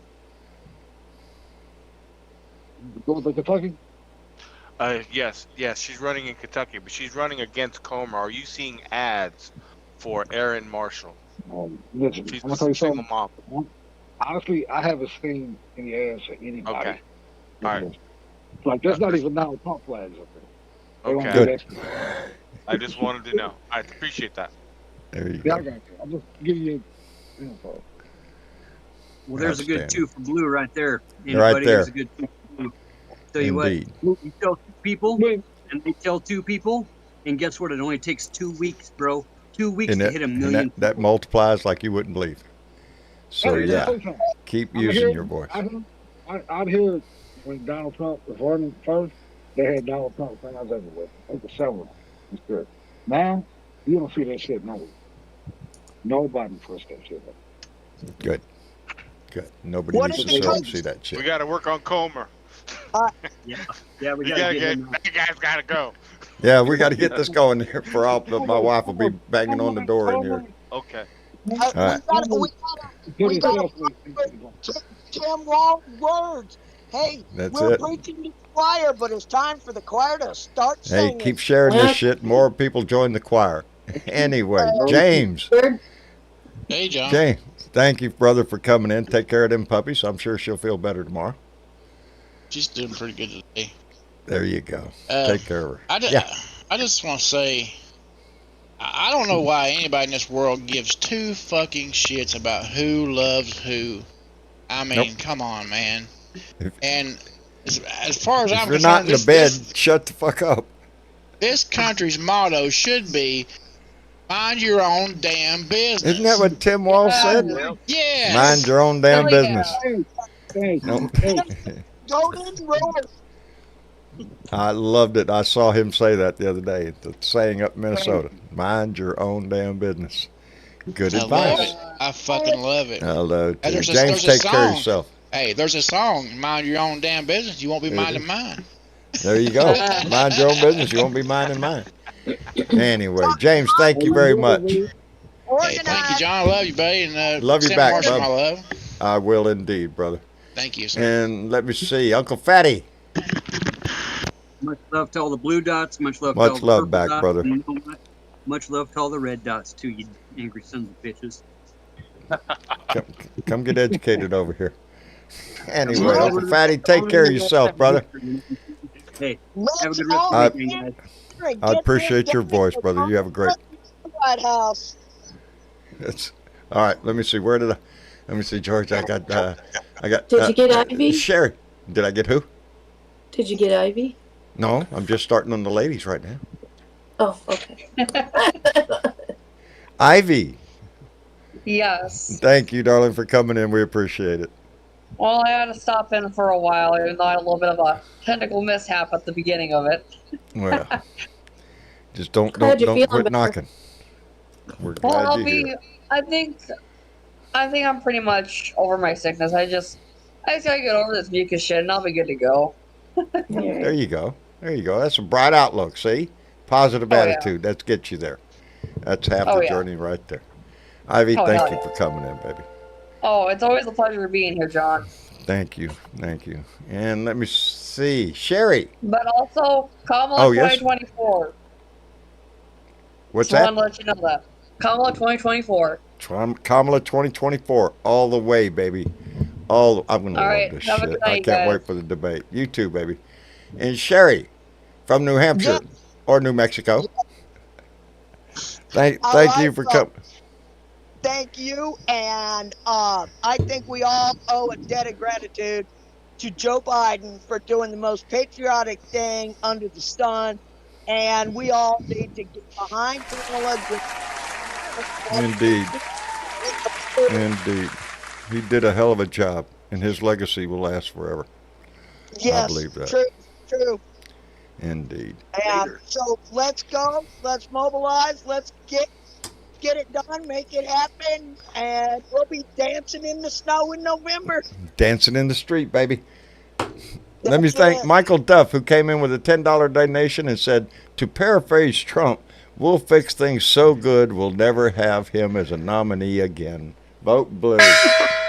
Go to Kentucky? Yes, she's running in Kentucky, but she's running against Comer. Are you seeing ads for Erin Marshall? Listen, She's I'm gonna tell you single something. mom. Honestly, I haven't seen any ads for anybody. Okay. All right. Like, there's not even Donald Trump flags up there. They Okay. don't do that. I just wanted to know. I appreciate that. There you Yeah, go. I got you. I'm just giving you info. Well, there's a good Outstanding. 2 for blue right there. Right there. There's a good 2 for blue. Tell you Indeed. what, you tell 2 people, and they tell 2 people, and guess what? It only takes 2 weeks, bro. 2 weeks And to that, hit a and million. that multiplies like you wouldn't believe. So Hey, yeah, let me tell you something. keep I'm using here- your voice. I'd hear when Donald Trump was running first, they had Donald Trump fans everywhere. They could sell them. It's good. Now, you don't see that shit nowhere. Nobody puts that shit up. Good. Good. Nobody What needs if to it see that We shit. got to work on Comer. Yeah, we You got gotta to get him. that guy's got to go. Yeah, we got to get this going here for all. My wife will be banging on the door in here. Okay. We right. gotta Tim Wall's words. Hey, That's we're it. preaching to the choir, but it's time for the choir to start Hey, singing. keep sharing this shit. More people join the choir. Anyway, James. Hey, John. James, thank you, brother, for coming in. Take care of them puppies. I'm sure she'll feel better tomorrow. She's doing pretty good today. There you go. Uh, Take care of her. I just want to say, I don't know why anybody in this world gives 2 fucking shits about who loves who. I mean, Nope. come on, man. And as far as If I'm you're concerned, not in the bed, shut the fuck up. this country's motto should be, mind your own damn business. Isn't that what Tim Walz said? Yeah. Mind your own damn Hell business. Nope. Golden Roar. I loved it. I saw him say that the other day. The saying up in Minnesota. Mind your own damn business. Good I advice. love it. I fucking love it. Hello, Hey, too. there's a James, take care of song. yourself. Hey, there's a song, mind your own damn business. You won't be minding mine. There you go. Mind your own business. You won't be minding mine. Anyway, James, thank you very much. Hey, thank you, John. I love you, buddy. And Love you send back, Marshall bub. my love. I will indeed, brother. Thank you, sir. And let me see. Uncle Fatty. Much love to all the blue dots. Much love Much to all the love purple back, dots. brother. And you know what? Much love to all the red dots, too, you angry sons of bitches. Come get educated over here. Anyway, Uncle Fatty, take care of yourself, brother. Hey, have a good all rest of the weekend, guys. I appreciate your voice, brother. You have a great. White House. It's all right. Let me see. Where did I? Let me see, George. I got. Did you get Ivy? Sherry. Did I get who? Did you get Ivy? No, I'm just starting on the ladies right now. Oh, okay. Ivy, Yes. thank you, darling, for coming in. We appreciate it. Well, I had to stop in for a while, even though I had a little bit of a technical mishap at the beginning of it. Well, just don't Glad you're feeling quit better. knocking. We're Well, glad I'll you're be. here. I think I'm pretty much over my sickness. I just gotta get over this mucus shit, and I'll be good to go. There you go. There you go. That's a bright outlook. See, positive Oh, yeah. attitude. That's get you there. That's half Oh, the yeah. journey right there. Ivy, Oh, thank hell you yeah. for coming in, baby. Oh, it's always a pleasure being here, John. Thank you. Thank you. And let me see. Sherry. But also, Kamala Oh, yes? 2024. What's Just that? wanted to let you know that. Kamala 2024. Kamala 2024. All the way, baby. I'm going to All love right, this have a shit. good I night, can't guys. wait for the debate. You too, baby. And Sherry from New Hampshire or New Mexico. Thank you for coming. Thank you, and I think we all owe a debt of gratitude to Joe Biden for doing the most patriotic thing under the sun, and we all need to get behind Kamala. Indeed. Indeed. He did a hell of a job, and his legacy will last forever. Yes, I believe that. True. Indeed. And so let's go. Let's mobilize. Let's get it done. Make it happen. And we'll be dancing in the snow in November. Dancing in the street, baby. Let me That's thank it. Michael Duff, who came in with a $10 donation and said, to paraphrase Trump, We'll fix things so good we'll never have him as a nominee again. Vote blue.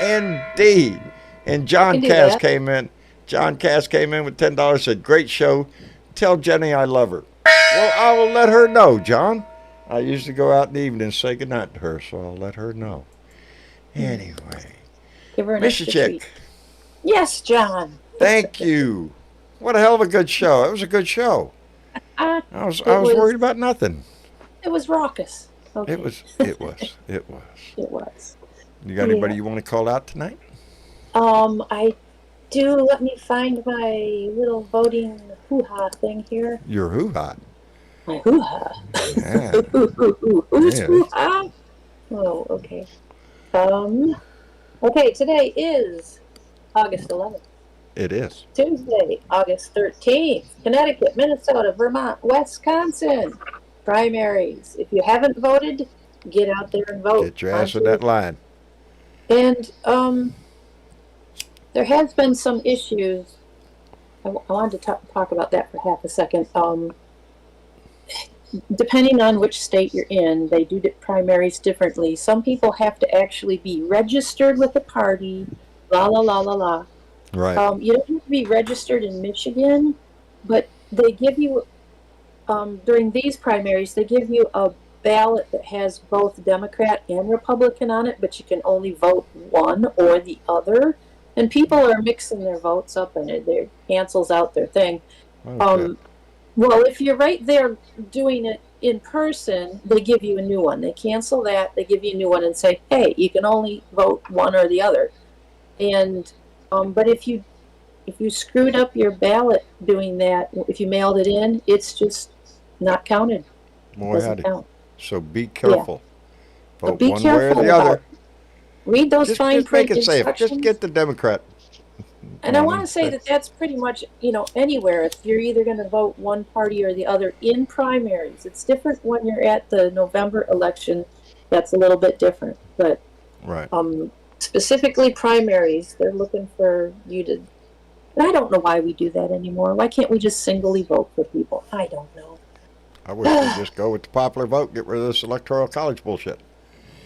Indeed. And John Cass came in. John Cass came in with $10, said, great show. Tell Jenny I love her. Well, I will let her know, John. I usually go out in the evening and say goodnight to her, so I'll let her know. Anyway. Give her an Mr. Chick. treat. Yes, John. Thank you. What a hell of a good show. It was a good show. I was worried about nothing. It was raucous. Okay. It was. It was. You got anybody you want to call out tonight? I do. Let me find my little voting hoo-ha thing here. Your hoo-ha? My hoo-ha. Yeah. Who's hoo-ha? Oh, okay. Okay, today is August 11th. It is. Tuesday, August 13th. Connecticut, Minnesota, Vermont, Wisconsin. Primaries. If you haven't voted, get out there and vote. Get your ass in that line. And there has been some issues. I wanted to talk about that for half a second. Depending on which state you're in, they do primaries differently. Some people have to actually be registered with the party. La la la la la. Right. You don't have to be registered in Michigan, but they give you during these primaries they give you a ballot that has both Democrat and Republican on it, but you can only vote one or the other. And people are mixing their votes up, and it cancels out their thing. Okay. Well, if you're right there doing it in person, they give you a new one. They cancel that, they give you a new one and say, hey, you can only vote one or the other. And but if you screwed up your ballot doing that, if you mailed it in, it's just not counted. Boy, howdy. So be careful. Yeah. Vote one way or the other. Read those fine print make it safe. instructions. Just get the Democrat. And I want to say that's pretty much, anywhere. If you're either going to vote one party or the other in primaries, it's different when you're at the November election. That's a little bit different. But right. Specifically primaries, they're looking for you to. And I don't know why we do that anymore. Why can't we just singly vote for people? I don't know. I wish we'd just go with the popular vote, get rid of this electoral college bullshit.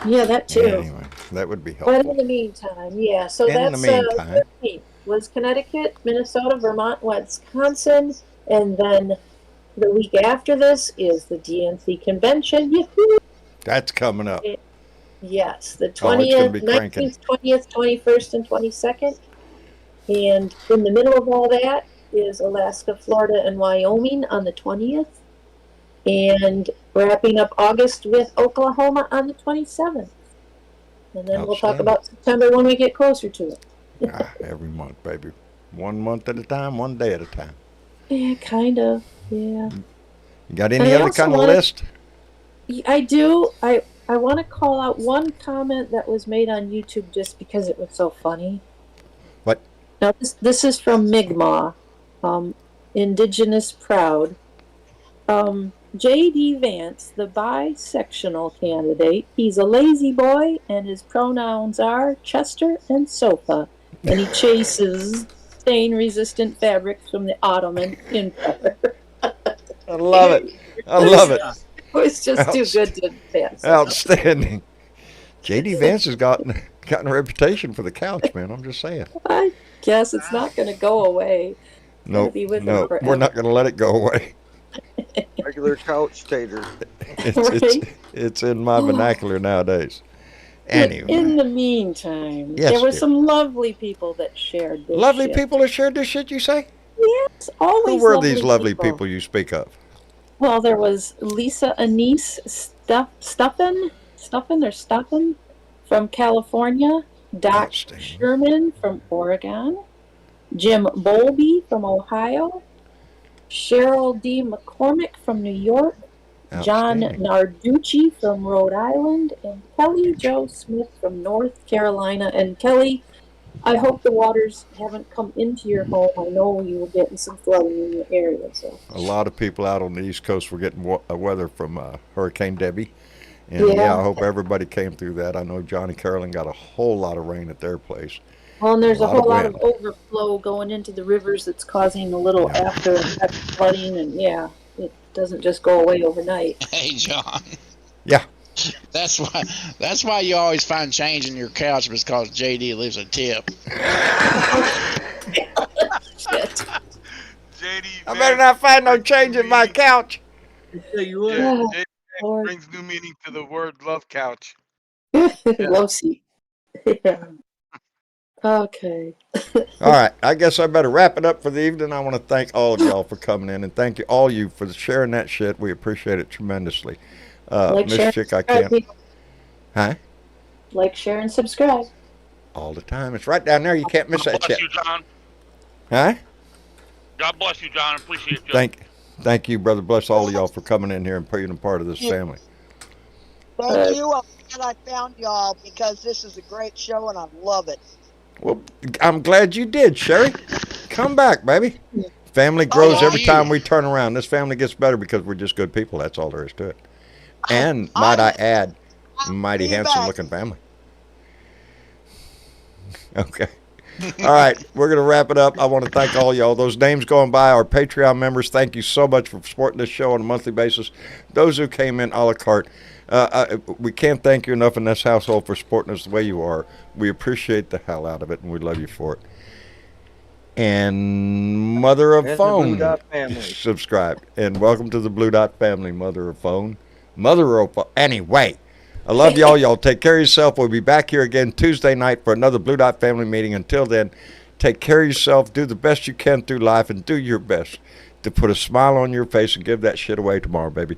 Yeah, that too. Anyway, that would be helpful. But in the meantime, yeah. So that's 13th was Connecticut, Minnesota, Vermont, Wisconsin, and then the week after this is the DNC convention. Yahoo! That's coming up. Yes, the 20th, 19th, 20th, 21st, and 22nd. And in the middle of all that is Alaska, Florida, and Wyoming on the 20th. And wrapping up August with Oklahoma on the 27th. And then we'll talk about September when we get closer to it. Every month, baby. 1 month at a time, 1 day at a time. Yeah, kind of. Yeah. You got any other kind of list? I do. I want to call out one comment that was made on YouTube just because it was so funny. What? Now, this is from Mi'kmaq, Indigenous Proud. J.D. Vance, the bisectional candidate, he's a lazy boy, and his pronouns are Chester and Sofa, and he chases stain-resistant fabrics from the Ottoman Empire. I love it. I love it. It was just too good to pass. Outstanding. J.D. Vance has gotten a reputation for the couch, man. I'm just saying. I guess it's not going to go away. No, we're not going to let it go away. Regular couch tater. It's in my vernacular nowadays. Anyway. In the meantime, there were some lovely people that shared this shit. People that shared this shit, you say? Yes, always. Who were these lovely people you speak of? Well, there was Lisa Anise Stuffin from California, Doc Sherman from Oregon, Jim Bowlby from Ohio, Cheryl D. McCormick from New York, John Narducci from Rhode Island, and Kelly Jo Smith from North Carolina. And Kelly, I hope the waters haven't come into your home. I know you were getting some flooding in your area. So a lot of people out on the East Coast were getting weather from Hurricane Debbie. And I hope everybody came through that. I know Johnny Carolyn got a whole lot of rain at their place. Well, and there's a whole lot of overflow going into the rivers that's causing a little after effect flooding, and Doesn't just go away overnight. Hey, John. Yeah. That's why you always find change in your couch, because JD leaves a tip. JD, I better not find no change in my couch. You would. JD brings new meaning to the word love couch. Love seat. Yeah. Okay. All right. I guess I better wrap it up for the evening. I want to thank all of y'all for coming in, and thank you all you for sharing that shit. We appreciate it tremendously. Miss Chick, I can't. Huh? Like, share, and subscribe. All the time. It's right down there. You can't miss that shit. God bless you, John. Huh? God bless you, John. Appreciate you. Thank you, brother. Bless all of y'all for coming in here and being a part of this family. Thank you. I'm glad I found y'all because this is a great show and I love it. Well, I'm glad you did, Sherry. Come back, baby. Family grows every time we turn around. This family gets better because we're just good people. That's all there is to it. And might I add, mighty handsome looking family. Okay. All right, we're going to wrap it up. I want to thank all y'all. Those names going by, our Patreon members, thank you so much for supporting this show on a monthly basis. Those who came in a la carte, we can't thank you enough in this household for supporting us the way you are. We appreciate the hell out of it, and we love you for it. And Mother of Phone, subscribe. And welcome to the Blue Dot family, Mother of Phone. Mother of Phone. Anyway. I love y'all. Y'all take care of yourself. We'll be back here again Tuesday night for another Blue Dot family meeting. Until then, take care of yourself. Do the best you can through life and do your best to put a smile on your face and give that shit away tomorrow, baby.